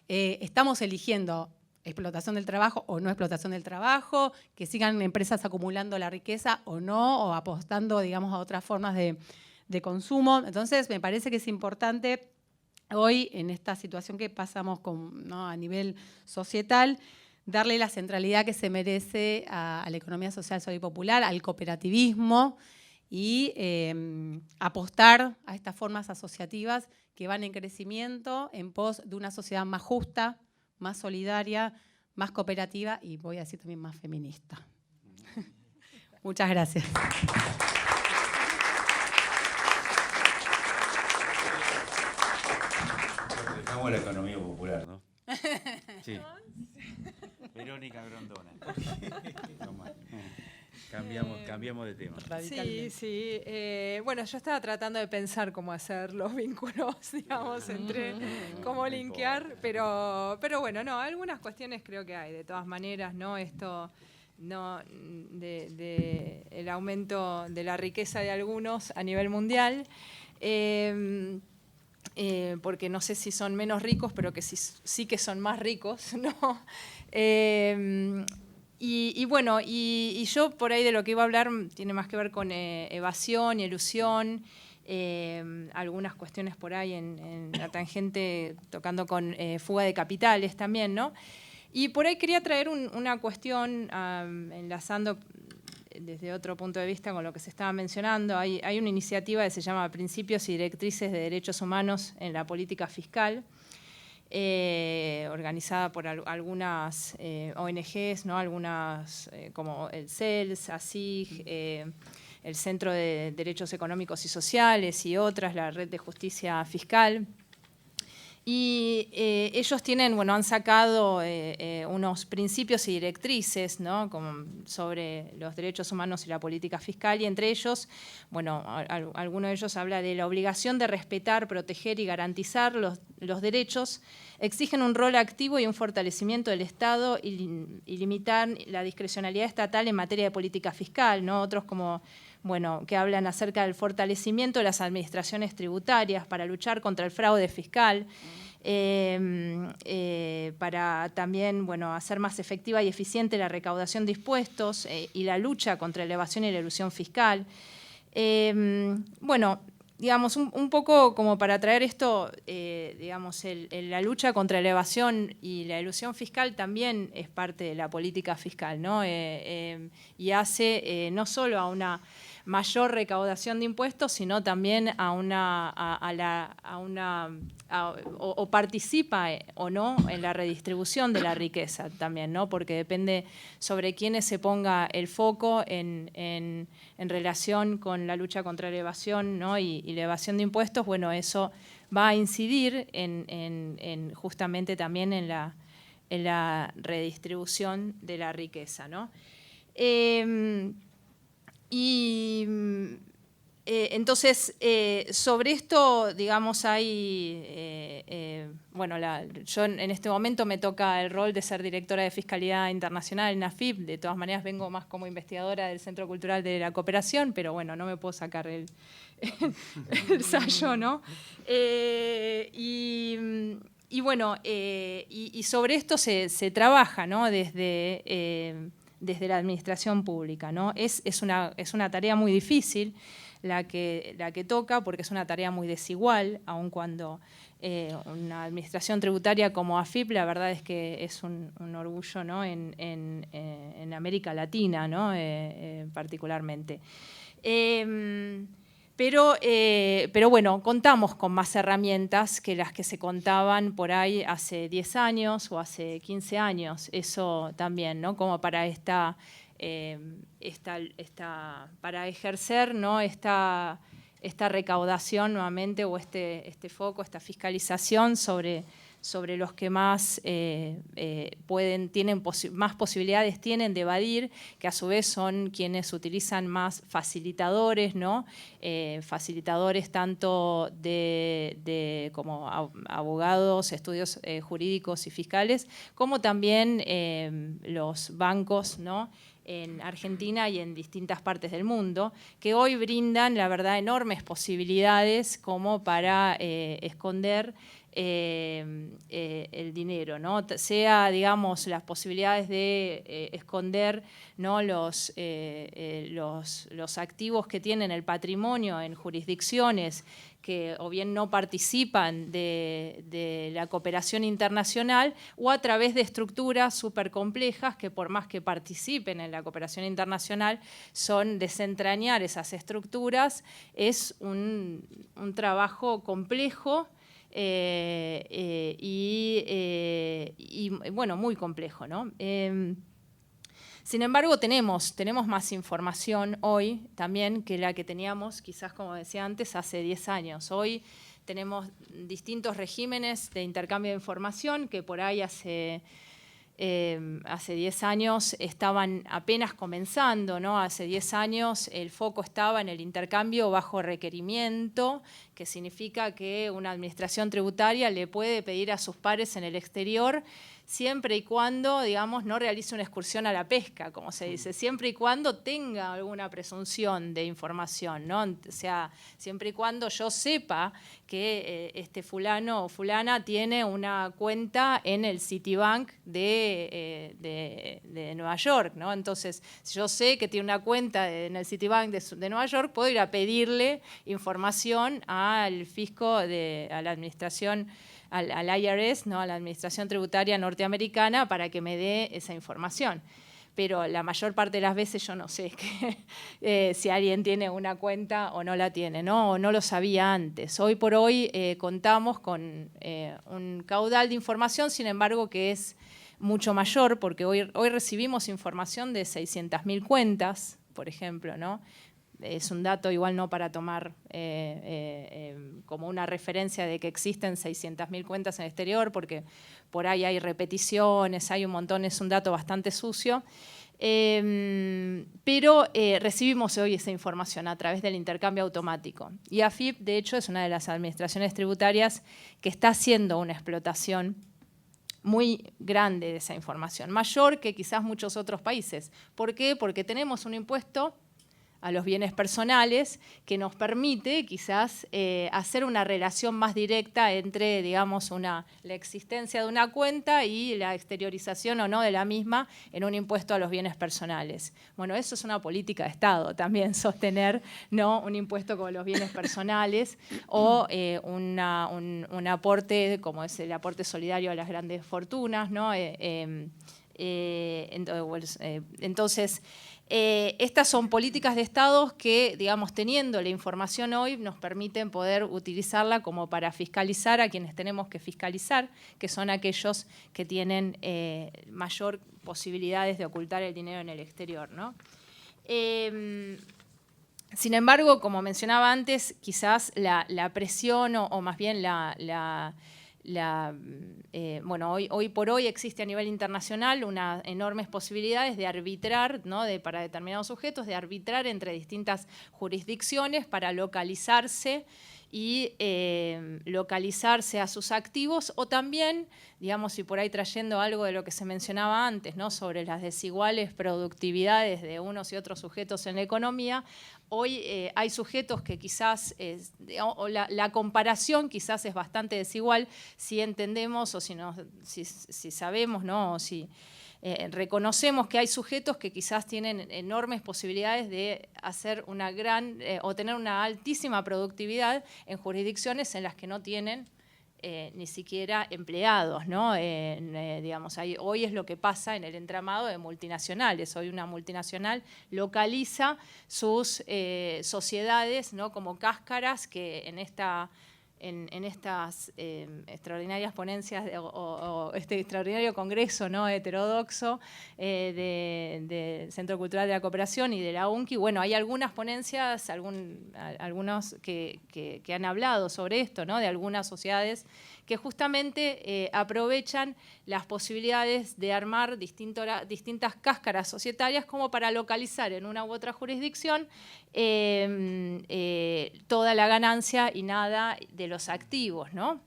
estamos eligiendo explotación del trabajo o no explotación del trabajo, que sigan empresas acumulando la riqueza o no, o apostando, digamos, a otras formas de consumo. Entonces, me parece que es importante hoy, en esta situación que pasamos ¿no?, a nivel societal, darle la centralidad que se merece a la economía social, solidaria y popular, al cooperativismo y apostar a estas formas asociativas que van en crecimiento en pos de una sociedad más justa, más solidaria, más cooperativa y voy a decir también más feminista. Muchas gracias. Dejamos la economía popular, ¿no? Sí. Verónica Grondona. Cambiamos de tema. Sí. Bueno, yo estaba tratando de pensar cómo hacer los vínculos, digamos, entre cómo linkear, pero bueno, no, algunas cuestiones creo que hay, de todas maneras, ¿no? Esto no de el aumento de la riqueza de algunos a nivel mundial. Porque no sé si son menos ricos, pero que sí que son más ricos, ¿no? Y bueno, y yo por ahí de lo que iba a hablar tiene más que ver con evasión y elusión, algunas cuestiones por ahí en la tangente tocando con fuga de capitales también, ¿no? Y por ahí quería traer una cuestión enlazando desde otro punto de vista con lo que se estaba mencionando. Hay una iniciativa que se llama Principios y Directrices de Derechos Humanos en la Política Fiscal, organizada por algunas ONGs, ¿no? Algunas como el CELS, ASIG, el Centro de Derechos Económicos y Sociales y otras, la Red de Justicia Fiscal. Y ellos han sacado unos principios y directrices, ¿no?, sobre los derechos humanos y la política fiscal, y entre ellos, alguno de ellos habla de la obligación de respetar, proteger y garantizar los derechos, exigen un rol activo y un fortalecimiento del Estado y limitar la discrecionalidad estatal en materia de política fiscal, ¿no? Otros que hablan acerca del fortalecimiento de las administraciones tributarias para luchar contra el fraude fiscal, para también hacer más efectiva y eficiente la recaudación de impuestos y la lucha contra la evasión y la elusión fiscal. Digamos, un poco como para traer esto, la lucha contra la evasión y la elusión fiscal también es parte de la política fiscal, ¿no? Y hace no solo a una mayor recaudación de impuestos, sino también o participa o no en la redistribución de la riqueza también, ¿no? Porque depende sobre quiénes se ponga el foco en relación con la lucha contra la evasión, ¿no? y la evasión de impuestos, eso va a incidir justamente también en la redistribución de la riqueza, ¿no? Entonces, sobre esto, digamos, yo en este momento me toca el rol de ser directora de Fiscalidad Internacional en AFIP. De todas maneras, vengo más como investigadora del Centro Cultural de la Cooperación, pero no me puedo sacar el sayo, ¿no? Y sobre esto se trabaja, ¿no? Desde la administración pública, ¿no? Es una tarea muy difícil la que toca, porque es una tarea muy desigual, aun cuando una administración tributaria como AFIP, la verdad es que es un orgullo, ¿no? en América Latina, ¿no? Particularmente. Pero bueno, contamos con más herramientas que las que se contaban por ahí hace 10 años o hace 15 años. Eso también, ¿no? Como para para ejercer, ¿no? esta recaudación nuevamente, o este foco, esta fiscalización sobre los que más más posibilidades tienen de evadir, que a su vez son quienes utilizan más facilitadores, ¿no? Facilitadores tanto como abogados, estudios jurídicos y fiscales, como también los bancos, ¿no? En Argentina y en distintas partes del mundo, que hoy brindan, la verdad, enormes posibilidades como para esconder el dinero, ¿no? Sea, digamos, las posibilidades de esconder, ¿no? los activos que tienen el patrimonio en jurisdicciones que o bien no participan de la cooperación internacional, o a través de estructuras súper complejas que, por más que participen en la cooperación internacional, son desentrañar esas estructuras. Es un trabajo complejo y bueno, muy complejo, ¿no? Sin embargo, tenemos más información hoy también que la que teníamos, quizás, como decía antes, hace 10 años. Hoy tenemos distintos regímenes de intercambio de información que por ahí hace 10 años estaban apenas comenzando, ¿no? Hace 10 años el foco estaba en el intercambio bajo requerimiento, que significa que una administración tributaria le puede pedir a sus pares en el exterior, siempre y cuando, digamos, no realice una excursión a la pesca, como se dice, siempre y cuando tenga alguna presunción de información, ¿no? O sea, siempre y cuando yo sepa que este fulano o fulana tiene una cuenta en el Citibank de Nueva York, ¿no? Entonces, si yo sé que tiene una cuenta en el Citibank de Nueva York, puedo ir a pedirle información al fisco, a la administración, al IRS, ¿no? A la Administración Tributaria Norteamericana, para que me dé esa información. Pero la mayor parte de las veces yo no sé si alguien tiene una cuenta o no la tiene, ¿no? O no lo sabía antes. Hoy por hoy contamos con un caudal de información, sin embargo, que es mucho mayor, porque hoy recibimos información de 600.000 cuentas, por ejemplo, ¿no? Es un dato igual no para tomar como una referencia de que existen 600.000 cuentas en el exterior, porque por ahí hay repeticiones, hay un montón, es un dato bastante sucio. Pero recibimos hoy esa información a través del intercambio automático. Y AFIP, de hecho, es una de las administraciones tributarias que está haciendo una explotación muy grande de esa información, mayor que quizás muchos otros países. ¿Por qué? Porque tenemos un impuesto a los bienes personales que nos permite quizás hacer una relación más directa entre, digamos, la existencia de una cuenta y la exteriorización o no de la misma en un impuesto a los bienes personales. Bueno, eso es una política de Estado también, sostener, ¿no? Un impuesto con los bienes personales o un aporte como es el aporte solidario a las grandes fortunas, ¿no? Entonces, estas son políticas de Estados que, digamos, teniendo la información hoy, nos permiten poder utilizarla como para fiscalizar a quienes tenemos que fiscalizar, que son aquellos que tienen mayor posibilidades de ocultar el dinero en el exterior, ¿no? Sin embargo, como mencionaba antes, quizás la presión o más bien bueno, hoy por hoy existe a nivel internacional unas enormes posibilidades de arbitrar, ¿no? Para determinados sujetos, de arbitrar entre distintas jurisdicciones para localizarse y localizarse a sus activos, o también, digamos, y por ahí trayendo algo de lo que se mencionaba antes, ¿no? Sobre las desiguales productividades de unos y otros sujetos en la economía. Hoy hay sujetos que quizás, la comparación quizás es bastante desigual si entendemos o si sabemos, ¿no? O si reconocemos que hay sujetos que quizás tienen enormes posibilidades de hacer o tener una altísima productividad en jurisdicciones en las que no tienen ni siquiera empleados, ¿no? Digamos, hoy es lo que pasa en el entramado de multinacionales. Hoy una multinacional localiza sus sociedades, ¿no? Como cáscaras que en estas extraordinarias ponencias o este extraordinario congreso, ¿no? Heterodoxo del Centro Cultural de la Cooperación y de la UNCI. Bueno, hay algunas ponencias, algunos que han hablado sobre esto, ¿no? De algunas sociedades que justamente aprovechan las posibilidades de armar distintas cáscaras societarias como para localizar en una u otra jurisdicción toda la ganancia y nada de los activos, ¿no?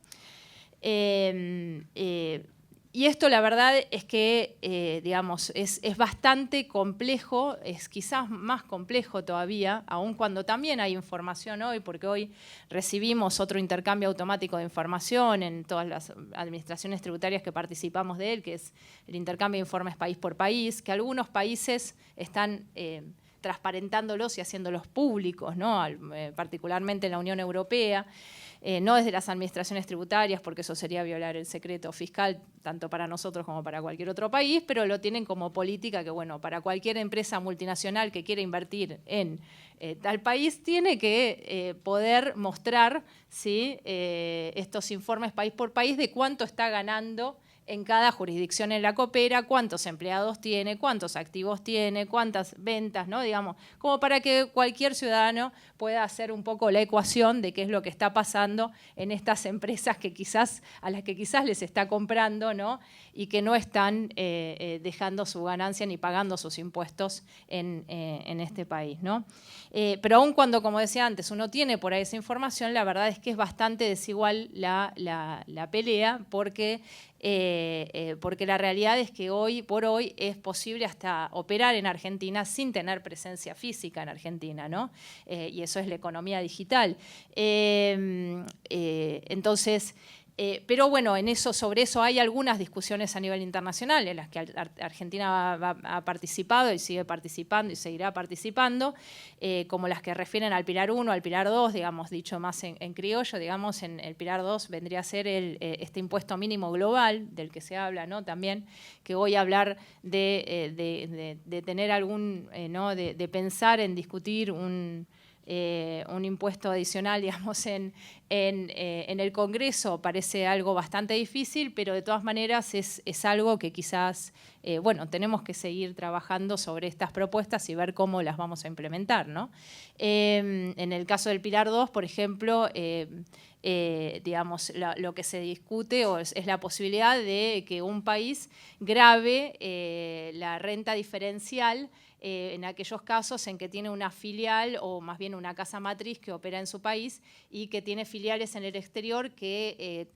Y esto la verdad es que, digamos, es bastante complejo, es quizás más complejo todavía, aun cuando también hay información hoy, porque hoy recibimos otro intercambio automático de información en todas las administraciones tributarias que participamos de él, que es el intercambio de informes país por país, que algunos países están transparentándolos y haciéndolos públicos, ¿no? Particularmente en la Unión Europea. No desde las administraciones tributarias, porque eso sería violar el secreto fiscal, tanto para nosotros como para cualquier otro país, pero lo tienen como política que, bueno, para cualquier empresa multinacional que quiera invertir en tal país, tiene que poder mostrar, ¿sí? Estos informes país por país de cuánto está ganando en cada jurisdicción en la coopera, cuántos empleados tiene, cuántos activos tiene, cuántas ventas, ¿no? Digamos, como para que cualquier ciudadano pueda hacer un poco la ecuación de qué es lo que está pasando en estas empresas que a las que quizás les está comprando, ¿no? Y que no están dejando su ganancia ni pagando sus impuestos en este país, ¿no? Pero aun cuando, como decía antes, uno tiene por ahí esa información, la verdad es que es bastante desigual la pelea, porque la realidad es que hoy por hoy es posible hasta operar en Argentina sin tener presencia física en Argentina, ¿no? Y eso es la economía digital. Entonces, pero bueno, sobre eso hay algunas discusiones a nivel internacional en las que Argentina ha participado y sigue participando y seguirá participando, como las que refieren al Pilar 1, al Pilar 2, digamos, dicho más en criollo, digamos, en el Pilar 2 vendría a ser este impuesto mínimo global del que se habla, ¿no? También, que voy a hablar de tener algún, ¿no? de pensar en discutir un impuesto adicional, digamos, en el Congreso parece algo bastante difícil, pero de todas maneras es algo que quizás, bueno, tenemos que seguir trabajando sobre estas propuestas y ver cómo las vamos a implementar, ¿no? En el caso del Pilar 2, por ejemplo, digamos, lo que se discute es la posibilidad de que un país grave la renta diferencial en aquellos casos en que tiene una filial o más bien una casa matriz que opera en su país y que tiene filiales en el exterior que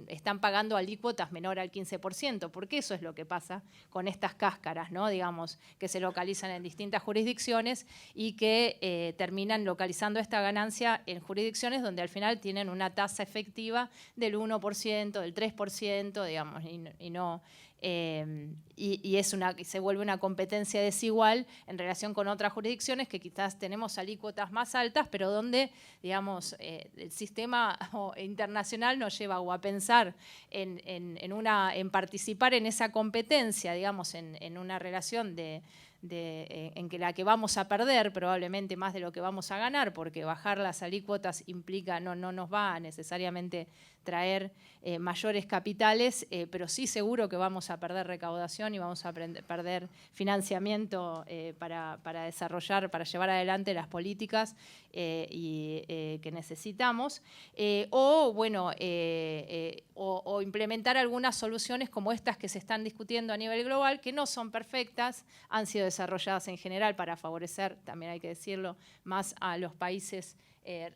están pagando alícuotas menor al 15%, porque eso es lo que pasa con estas cáscaras, ¿no? Digamos, que se localizan en distintas jurisdicciones y que terminan localizando esta ganancia en jurisdicciones donde al final tienen una tasa efectiva del 1%, del 3%, digamos, y no... y se vuelve una competencia desigual en relación con otras jurisdicciones que quizás tenemos alícuotas más altas, pero donde, digamos, el sistema internacional nos lleva a pensar en participar en esa competencia, digamos, en una relación en que la que vamos a perder probablemente más de lo que vamos a ganar, porque bajar las alícuotas implica, no nos va a necesariamente traer mayores capitales, pero sí seguro que vamos a perder recaudación y vamos a perder financiamiento para desarrollar, para llevar adelante las políticas que necesitamos, o implementar algunas soluciones como estas que se están discutiendo a nivel global, que no son perfectas, han sido desarrolladas en general para favorecer, también hay que decirlo, más a los países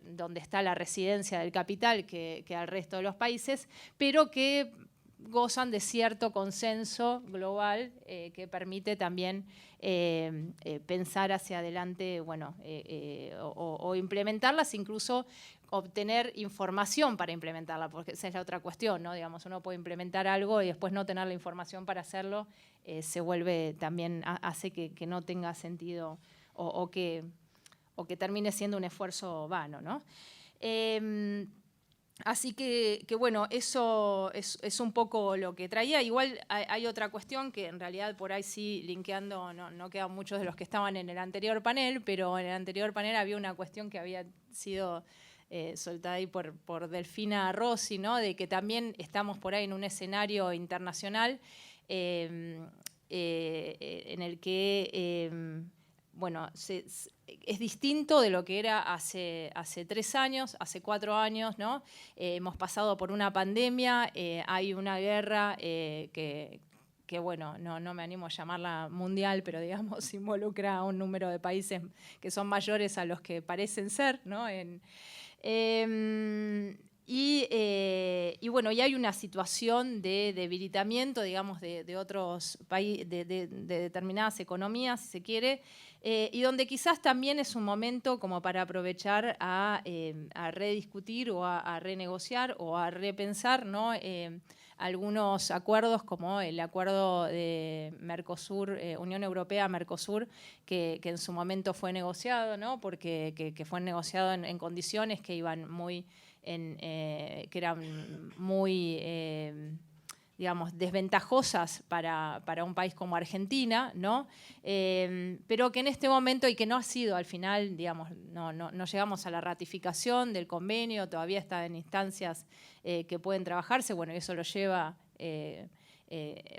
donde está la residencia del capital que al resto de los países, pero que gozan de cierto consenso global que permite también pensar hacia adelante, bueno, o implementarlas, incluso obtener información para implementarla, porque esa es la otra cuestión, ¿no? Digamos, uno puede implementar algo y después no tener la información para hacerlo, se vuelve también, hace que no tenga sentido o que termine siendo un esfuerzo vano, ¿no? Así que bueno, eso es un poco lo que traía. Igual hay otra cuestión que en realidad por ahí sí, linkeando, no quedan muchos de los que estaban en el anterior panel, pero en el anterior panel había una cuestión que había sido soltada ahí por Delfina Rossi, ¿no? De que también estamos por ahí en un escenario internacional en el que... bueno, es distinto de lo que era hace 3 años, hace 4 años, ¿no? Hemos pasado por una pandemia, hay una guerra que bueno, no me animo a llamarla mundial, pero digamos involucra a un número de países que son mayores a los que parecen ser, ¿no? Y bueno, y hay una situación de debilitamiento, digamos, de otros países, de determinadas economías, si se quiere, y donde quizás también es un momento como para aprovechar a rediscutir o a renegociar o a repensar, ¿no? Algunos acuerdos como el acuerdo de Mercosur, Unión Europea-Mercosur, que en su momento fue negociado, ¿no? Porque que fue negociado en condiciones que iban muy... que eran muy, digamos, desventajosas para un país como Argentina, ¿no? Pero que en este momento, y que no ha sido al final, digamos, no llegamos a la ratificación del convenio, todavía está en instancias que pueden trabajarse, bueno, eso lo lleva...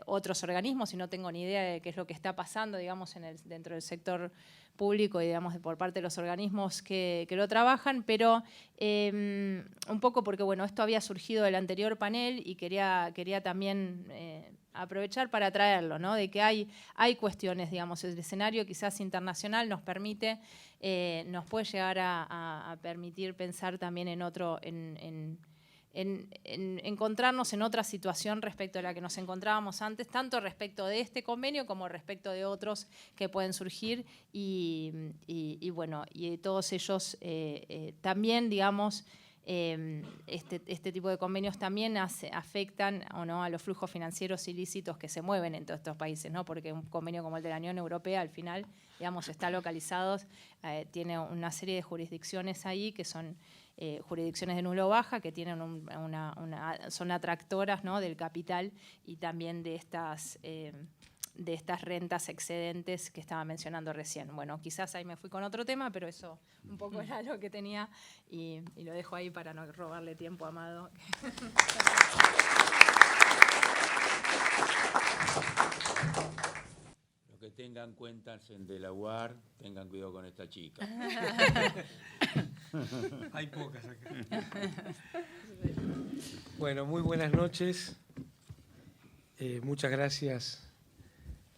otros organismos, y no tengo ni idea de qué es lo que está pasando, digamos, dentro del sector público y, digamos, por parte de los organismos que lo trabajan, pero un poco porque, bueno, esto había surgido del anterior panel y quería también aprovechar para traerlo, ¿no? De que hay cuestiones, digamos, el escenario quizás internacional nos permite, nos puede llegar a permitir pensar también en otro, en encontrarnos en otra situación respecto a la que nos encontrábamos antes, tanto respecto de este convenio como respecto de otros que pueden surgir y bueno, y todos ellos también, digamos, este tipo de convenios también afectan o no a los flujos financieros ilícitos que se mueven en todos estos países, ¿no? Porque un convenio como el de la Unión Europea al final, digamos, está localizado, tiene una serie de jurisdicciones ahí que son jurisdicciones de nulo baja, que tienen son atractoras, ¿no? Del capital y también de estas rentas excedentes que estaba mencionando recién. Bueno, quizás ahí me fui con otro tema, pero eso un poco era lo que tenía y lo dejo ahí para no robarle tiempo a Amado. Los que tengan cuentas en Delaware, tengan cuidado con esta chica. Hay pocas acá. Bueno, muy buenas noches. Muchas gracias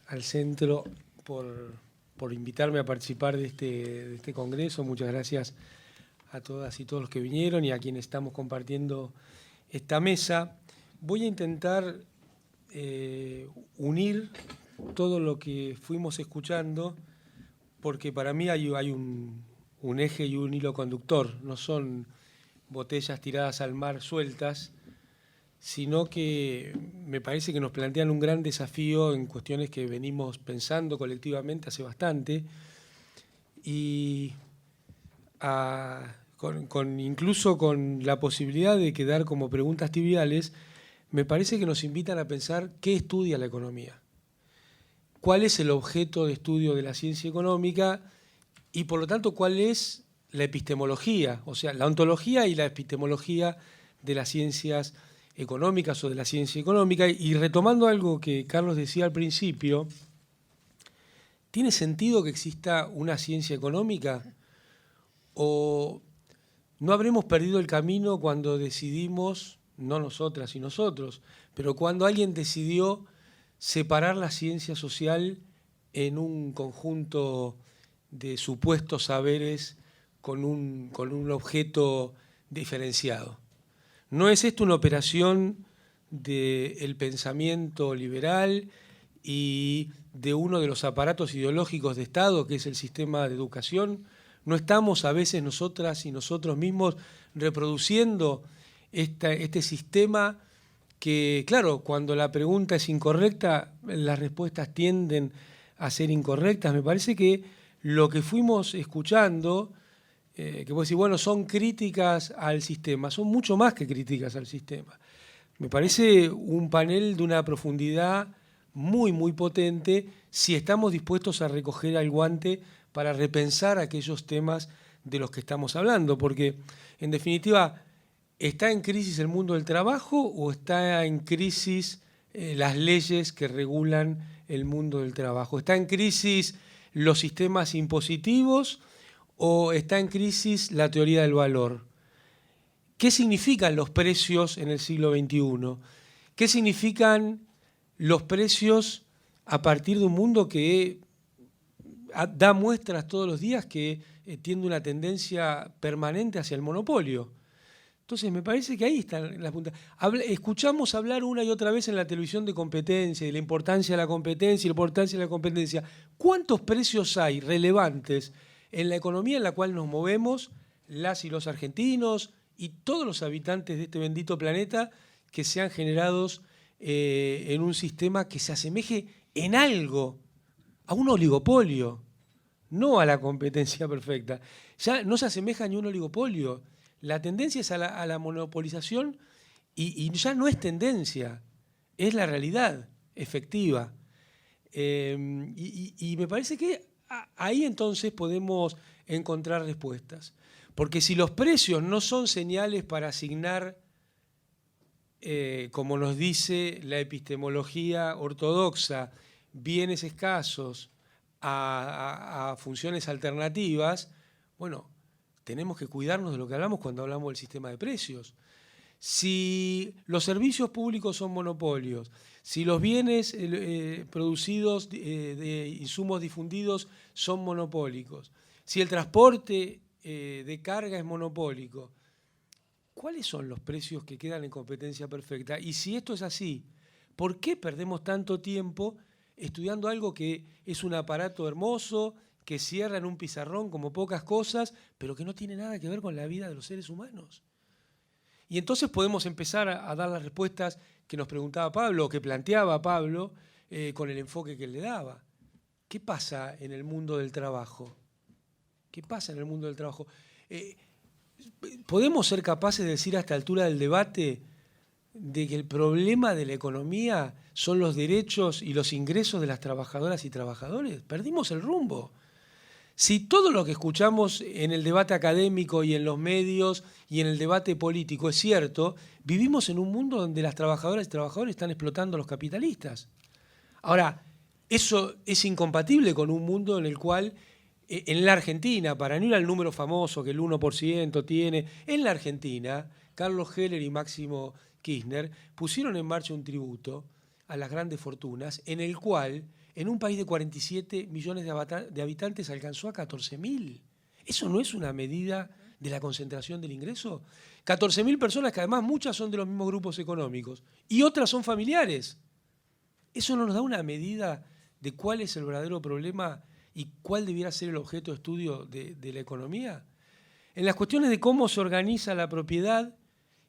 al centro por invitarme a participar de este congreso. Muchas gracias a todas y todos los que vinieron y a quienes estamos compartiendo esta mesa. Voy a intentar unir todo lo que fuimos escuchando, porque para mí hay un eje y un hilo conductor. No son botellas tiradas al mar sueltas, sino que me parece que nos plantean un gran desafío en cuestiones que venimos pensando colectivamente hace bastante y incluso con la posibilidad de quedar como preguntas triviales, me parece que nos invitan a pensar qué estudia la economía, cuál es el objeto de estudio de la ciencia económica y, por lo tanto, cuál es la epistemología, o sea, la ontología y la epistemología de las ciencias económicas o de la ciencia económica. Y retomando algo que Carlos decía al principio, ¿tiene sentido que exista una ciencia económica? ¿O no habremos perdido el camino cuando decidimos, no nosotras y nosotros, pero cuando alguien decidió separar la ciencia social en un conjunto de supuestos saberes con un objeto diferenciado? ¿No es esto una operación del pensamiento liberal y de uno de los aparatos ideológicos de Estado, que es el sistema de educación? ¿No estamos a veces nosotras y nosotros mismos reproduciendo este sistema que, claro, cuando la pregunta es incorrecta, las respuestas tienden a ser incorrectas? Me parece que lo que fuimos escuchando que vos decís, bueno, son críticas al sistema, son mucho más que críticas al sistema. Me parece un panel de una profundidad muy, muy potente si estamos dispuestos a recoger el guante para repensar aquellos temas de los que estamos hablando, porque en definitiva, ¿está en crisis el mundo del trabajo o está en crisis las leyes que regulan el mundo del trabajo? ¿Está en crisis los sistemas impositivos o está en crisis la teoría del valor? ¿Qué significan los precios en el siglo XXI? ¿Qué significan los precios a partir de un mundo que da muestras todos los días que tiene una tendencia permanente hacia el monopolio? Entonces me parece que ahí están las puntas. Escuchamos hablar una y otra vez en la televisión de competencia y la importancia de la competencia y la importancia de la competencia. ¿Cuántos precios hay relevantes en la economía en la cual nos movemos, las y los argentinos y todos los habitantes de este bendito planeta, que sean generados en un sistema que se asemeje en algo a un oligopolio, no a la competencia perfecta? Ya no se asemeja ni a un oligopolio. La tendencia es a la monopolización y ya no es tendencia, es la realidad efectiva. Y me parece que ahí entonces podemos encontrar respuestas. Porque si los precios no son señales para asignar, como nos dice la epistemología ortodoxa, bienes escasos a funciones alternativas, bueno, tenemos que cuidarnos de lo que hablamos cuando hablamos del sistema de precios. Si los servicios públicos son monopolios, si los bienes producidos de insumos difundidos son monopólicos, si el transporte de carga es monopólico, ¿cuáles son los precios que quedan en competencia perfecta? Y si esto es así, ¿por qué perdemos tanto tiempo estudiando algo que es un aparato hermoso, que cierra en un pizarrón como pocas cosas, pero que no tiene nada que ver con la vida de los seres humanos? Y entonces podemos empezar a dar las respuestas que nos preguntaba Pablo, o que planteaba Pablo, con el enfoque que él le daba. ¿Qué pasa en el mundo del trabajo? ¿Qué pasa en el mundo del trabajo? ¿Podemos ser capaces de decir a esta altura del debate de que el problema de la economía son los derechos y los ingresos de las trabajadoras y trabajadores? Perdimos el rumbo. Si todo lo que escuchamos en el debate académico y en los medios y en el debate político es cierto, vivimos en un mundo donde las trabajadoras y trabajadores están explotando a los capitalistas. Ahora, eso es incompatible con un mundo en el cual, en la Argentina, para no ir al número famoso que el 1% tiene, en la Argentina, Carlos Heller y Máximo Kirchner pusieron en marcha un tributo a las grandes fortunas, en el cual en un país de 47 millones de habitantes alcanzó a 14.000. ¿Eso no es una medida de la concentración del ingreso? 14.000 personas que además muchas son de los mismos grupos económicos y otras son familiares. ¿Eso no nos da una medida de cuál es el verdadero problema y cuál debiera ser el objeto de estudio de la economía? En las cuestiones de cómo se organiza la propiedad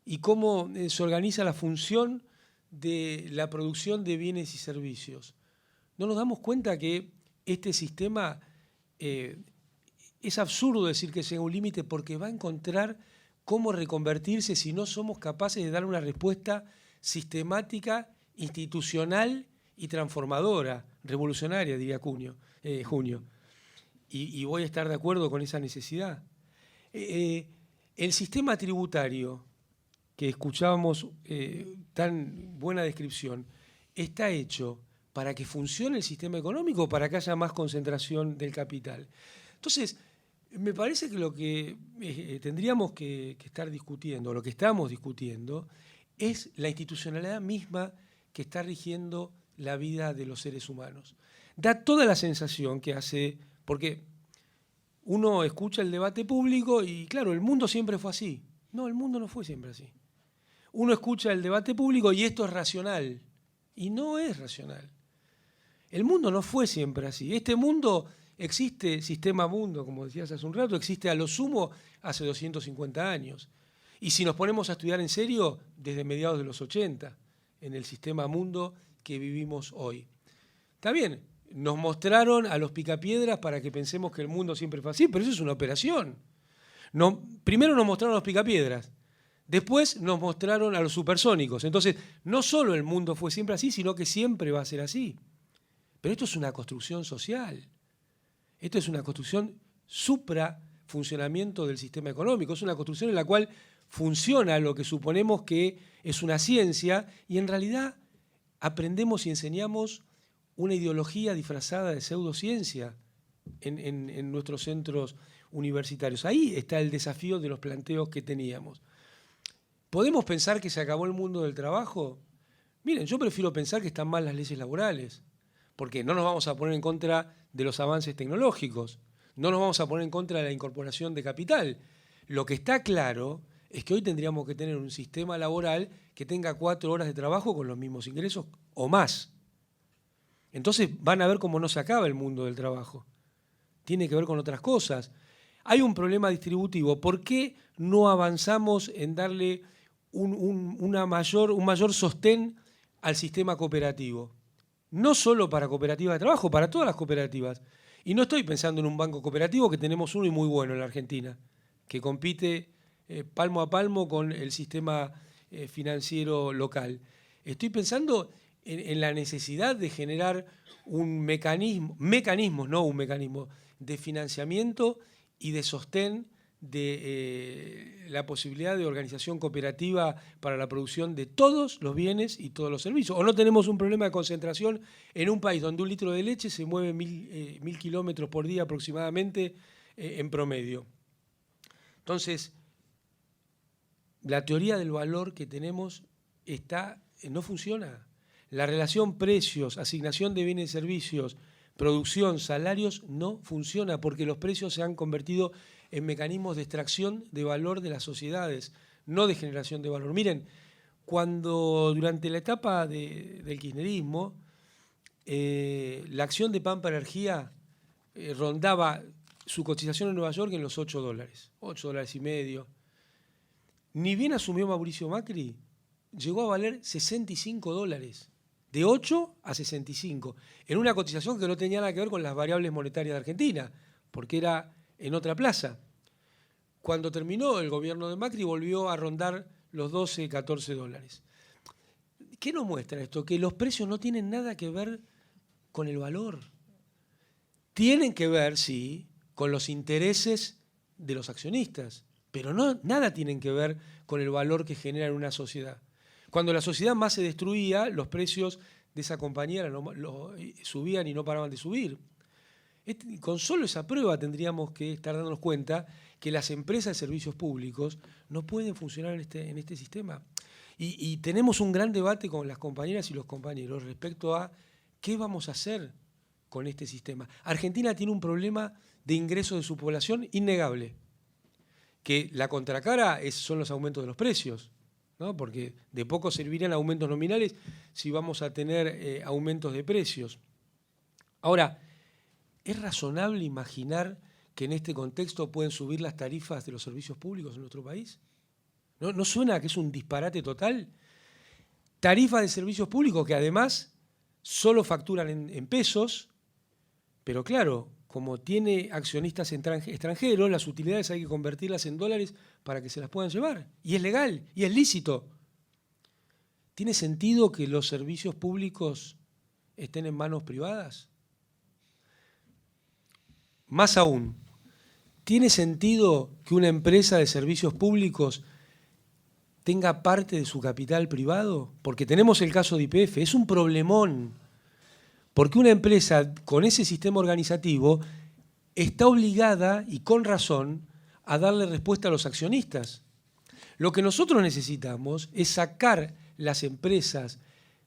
y cómo se organiza la función de la producción de bienes y servicios, ¿no nos damos cuenta que este sistema es absurdo decir que sea un límite, porque va a encontrar cómo reconvertirse si no somos capaces de dar una respuesta sistemática, institucional y transformadora, revolucionaria, diría Junio. Y voy a estar de acuerdo con esa necesidad. El sistema tributario, que escuchábamos tan buena descripción, está hecho para que funcione el sistema económico, para que haya más concentración del capital. Entonces, me parece que lo que tendríamos que estar discutiendo, lo que estamos discutiendo, es la institucionalidad misma que está rigiendo la vida de los seres humanos. Da toda la sensación que hace, porque uno escucha el debate público y claro, el mundo siempre fue así. No, el mundo no fue siempre así. Uno escucha el debate público y esto es racional, y no es racional. El mundo no fue siempre así. Este mundo existe, sistema mundo, como decías hace un rato, existe a lo sumo hace 250 años. Y si nos ponemos a estudiar en serio, desde mediados de los 80, en el sistema mundo que vivimos hoy. Está bien, nos mostraron a los picapiedras para que pensemos que el mundo siempre fue así, pero eso es una operación. Primero nos mostraron a los picapiedras, después nos mostraron a los supersónicos. Entonces, no solo el mundo fue siempre así, sino que siempre va a ser así. Pero esto es una construcción social. Esto es una construcción suprafuncionamiento del sistema económico. Es una construcción en la cual funciona lo que suponemos que es una ciencia y en realidad aprendemos y enseñamos una ideología disfrazada de pseudociencia en nuestros centros universitarios. Ahí está el desafío de los planteos que teníamos. ¿Podemos pensar que se acabó el mundo del trabajo? Miren, yo prefiero pensar que están mal las leyes laborales, porque no nos vamos a poner en contra de los avances tecnológicos, no nos vamos a poner en contra de la incorporación de capital. Lo que está claro es que hoy tendríamos que tener un sistema laboral que tenga 4 horas de trabajo con los mismos ingresos o más. Entonces van a ver cómo no se acaba el mundo del trabajo. Tiene que ver con otras cosas. Hay un problema distributivo. ¿Por qué no avanzamos en darle un mayor sostén al sistema cooperativo? No solo para cooperativas de trabajo, para todas las cooperativas. Y no estoy pensando en un banco cooperativo, que tenemos uno y muy bueno en la Argentina, que compite palmo a palmo con el sistema financiero local. Estoy pensando en la necesidad de generar mecanismos de financiamiento y de sostén de la posibilidad de organización cooperativa para la producción de todos los bienes y todos los servicios. O no tenemos un problema de concentración en un país donde un litro de leche se mueve 1000 kilómetros por día aproximadamente en promedio. Entonces, la teoría del valor que tenemos no funciona. La relación precios, asignación de bienes y servicios, producción, salarios, no funciona porque los precios se han convertido en mecanismos de extracción de valor de las sociedades, no de generación de valor. Miren, cuando durante la etapa del kirchnerismo, la acción de Pampa Energía rondaba su cotización en Nueva York en los $8, $8.50. Ni bien asumió Mauricio Macri, llegó a valer $65. De 8 a 65, en una cotización que no tenía nada que ver con las variables monetarias de Argentina, porque era en otra plaza. Cuando terminó el gobierno de Macri volvió a rondar los 12, $14. ¿Qué nos muestra esto? Que los precios no tienen nada que ver con el valor. Tienen que ver, sí, con los intereses de los accionistas, pero nada tienen que ver con el valor que genera en una sociedad. Cuando la sociedad más se destruía, los precios de esa compañía subían y no paraban de subir. Con solo esa prueba tendríamos que estar dándonos cuenta que las empresas de servicios públicos no pueden funcionar en este sistema. Y tenemos un gran debate con las compañeras y los compañeros respecto a qué vamos a hacer con este sistema. Argentina tiene un problema de ingreso de su población innegable, que la contracara son los aumentos de los precios, ¿no? Porque de poco servirían aumentos nominales si vamos a tener aumentos de precios. Ahora, ¿es razonable imaginar que en este contexto pueden subir las tarifas de los servicios públicos en nuestro país? ¿No suena que es un disparate total? Tarifas de servicios públicos que además solo facturan en pesos, pero claro, como tiene accionistas extranjeros, las utilidades hay que convertirlas en dólares para que se las puedan llevar. Y es legal, y es lícito. ¿Tiene sentido que los servicios públicos estén en manos privadas? Más aún, ¿tiene sentido que una empresa de servicios públicos tenga parte de su capital privado? Porque tenemos el caso de YPF, es un problemón. Porque una empresa con ese sistema organizativo está obligada, y con razón, a darle respuesta a los accionistas. Lo que nosotros necesitamos es sacar las empresas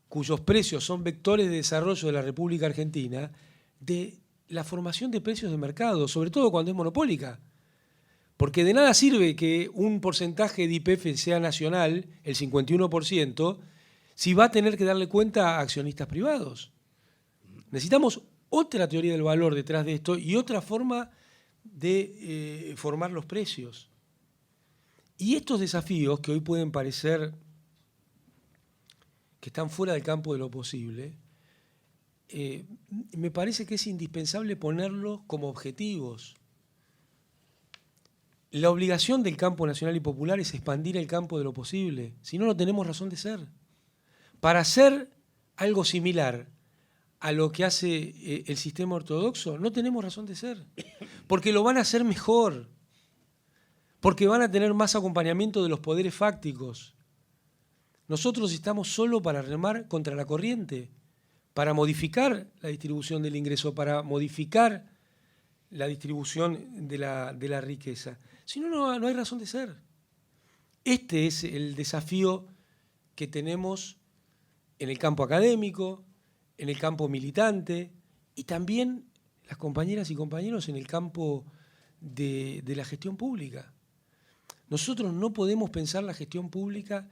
cuyos precios son vectores de desarrollo de la República Argentina de la formación de precios de mercado, sobre todo cuando es monopólica. Porque de nada sirve que un porcentaje de YPF sea nacional, el 51%, si va a tener que darle cuenta a accionistas privados. Necesitamos otra teoría del valor detrás de esto y otra forma de formar los precios. Y estos desafíos que hoy pueden parecer que están fuera del campo de lo posible, me parece que es indispensable ponerlos como objetivos. La obligación del campo nacional y popular es expandir el campo de lo posible, si no, no tenemos razón de ser. Para hacer algo similar a lo que hace el sistema ortodoxo, no tenemos razón de ser, porque lo van a hacer mejor, porque van a tener más acompañamiento de los poderes fácticos. Nosotros estamos solo para remar contra la corriente, para modificar la distribución del ingreso, para modificar la distribución de la riqueza. Si no, no hay razón de ser. Este es el desafío que tenemos en el campo académico, en el campo militante y también las compañeras y compañeros en el campo de la gestión pública. Nosotros no podemos pensar la gestión pública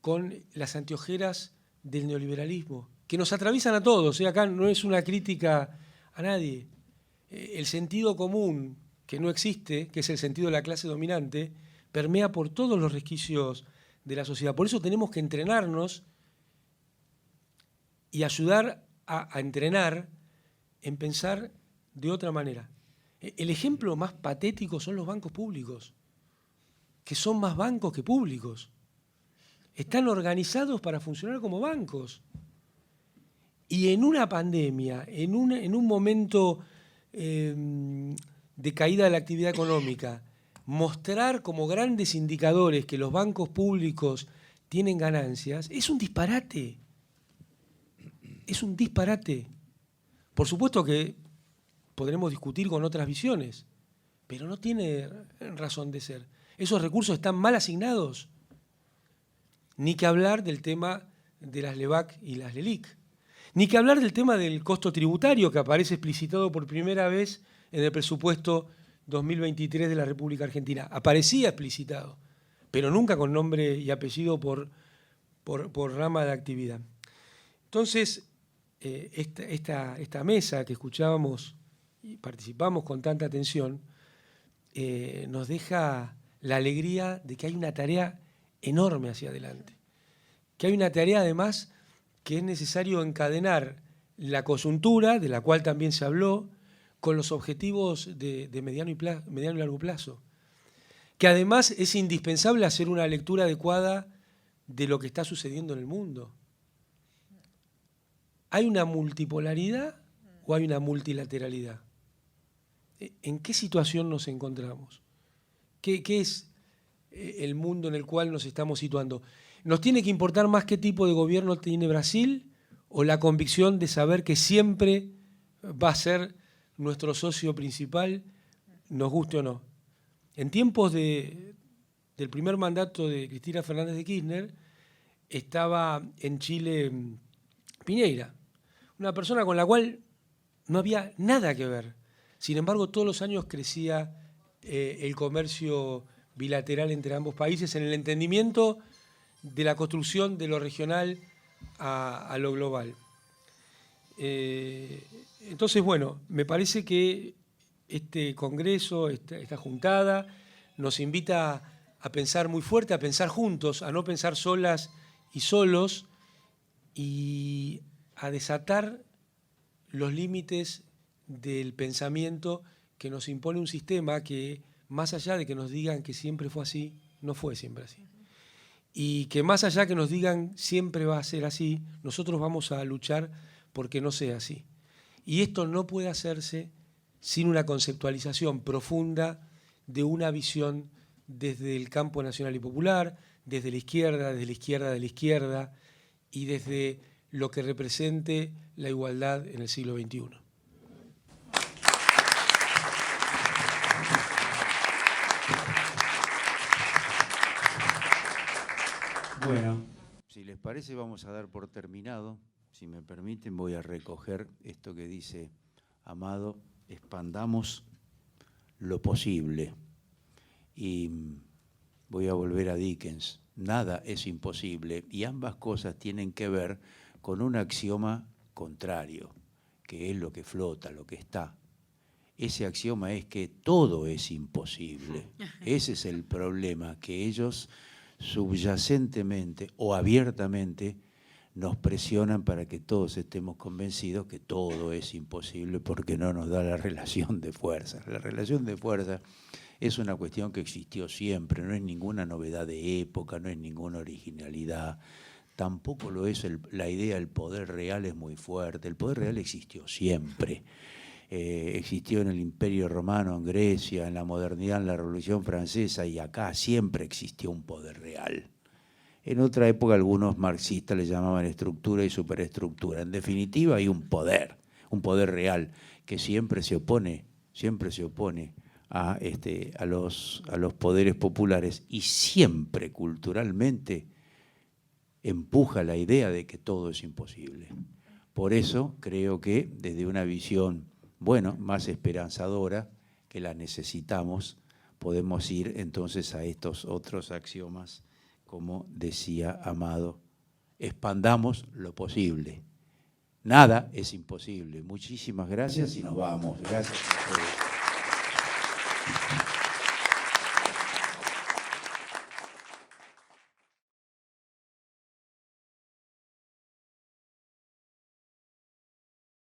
con las anteojeras del neoliberalismo, que nos atraviesan a todos. Acá no es una crítica a nadie. El sentido común, que no existe, que es el sentido de la clase dominante, permea por todos los resquicios de la sociedad. Por eso tenemos que entrenarnos y ayudar a entrenar en pensar de otra manera. El ejemplo más patético son los bancos públicos, que son más bancos que públicos. Están organizados para funcionar como bancos. Y en una pandemia, en un momento de caída de la actividad económica, mostrar como grandes indicadores que los bancos públicos tienen ganancias, es un disparate. Es un disparate. Por supuesto que podremos discutir con otras visiones, pero no tiene razón de ser. Esos recursos están mal asignados. Ni que hablar del tema de las LEVAC y las LELIC. Ni que hablar del tema del costo tributario que aparece explicitado por primera vez en el presupuesto 2023 de la República Argentina. Aparecía explicitado, pero nunca con nombre y apellido por rama de actividad. Entonces, esta mesa que escuchábamos y participamos con tanta atención, nos deja la alegría de que hay una tarea enorme hacia adelante. Que hay una tarea, además, que es necesario encadenar la coyuntura, de la cual también se habló, con los objetivos de mediano y largo plazo. Que además es indispensable hacer una lectura adecuada de lo que está sucediendo en el mundo. ¿Hay una multipolaridad o hay una multilateralidad? ¿En qué situación nos encontramos? ¿Qué es el mundo en el cual nos estamos situando? ¿Nos tiene que importar más qué tipo de gobierno tiene Brasil o la convicción de saber que siempre va a ser nuestro socio principal, nos guste o no? En tiempos del primer mandato de Cristina Fernández de Kirchner, estaba en Chile Piñera, una persona con la cual no había nada que ver. Sin embargo, todos los años crecía el comercio bilateral entre ambos países en el entendimiento de la construcción de lo regional a lo global. Entonces, bueno, me parece que este congreso, esta juntada, nos invita a pensar muy fuerte, a pensar juntos, a no pensar solas y solos, y a desatar los límites del pensamiento que nos impone un sistema que, más allá de que nos digan que siempre fue así, no fue siempre así. Y que más allá que nos digan siempre va a ser así, nosotros vamos a luchar porque no sea así. Y esto no puede hacerse sin una conceptualización profunda de una visión desde el campo nacional y popular, desde la izquierda de la izquierda y desde lo que represente la igualdad en el siglo XXI. Bueno, si les parece vamos a dar por terminado. Si me permiten voy a recoger esto que dice Amado, expandamos lo posible. Y voy a volver a Dickens, nada es imposible, y ambas cosas tienen que ver con un axioma contrario, que es lo que flota, lo que está. Ese axioma es que todo es imposible. Ese es el problema, que ellos subyacentemente o abiertamente nos presionan para que todos estemos convencidos que todo es imposible porque no nos da la relación de fuerzas. La relación de fuerzas es una cuestión que existió siempre, no es ninguna novedad de época, no es ninguna originalidad, tampoco lo es la idea del poder real, es muy fuerte. El poder real existió siempre. Existió en el Imperio Romano, en Grecia, en la modernidad, en la Revolución Francesa, y acá siempre existió un poder real. En otra época algunos marxistas le llamaban estructura y superestructura. En definitiva hay un poder real que siempre se opone a los poderes populares y siempre culturalmente empuja la idea de que todo es imposible. Por eso creo que desde una visión, más esperanzadora, que la necesitamos, podemos ir entonces a estos otros axiomas, como decía Amado, expandamos lo posible. Nada es imposible. Muchísimas gracias y nos vamos. Gracias a todos.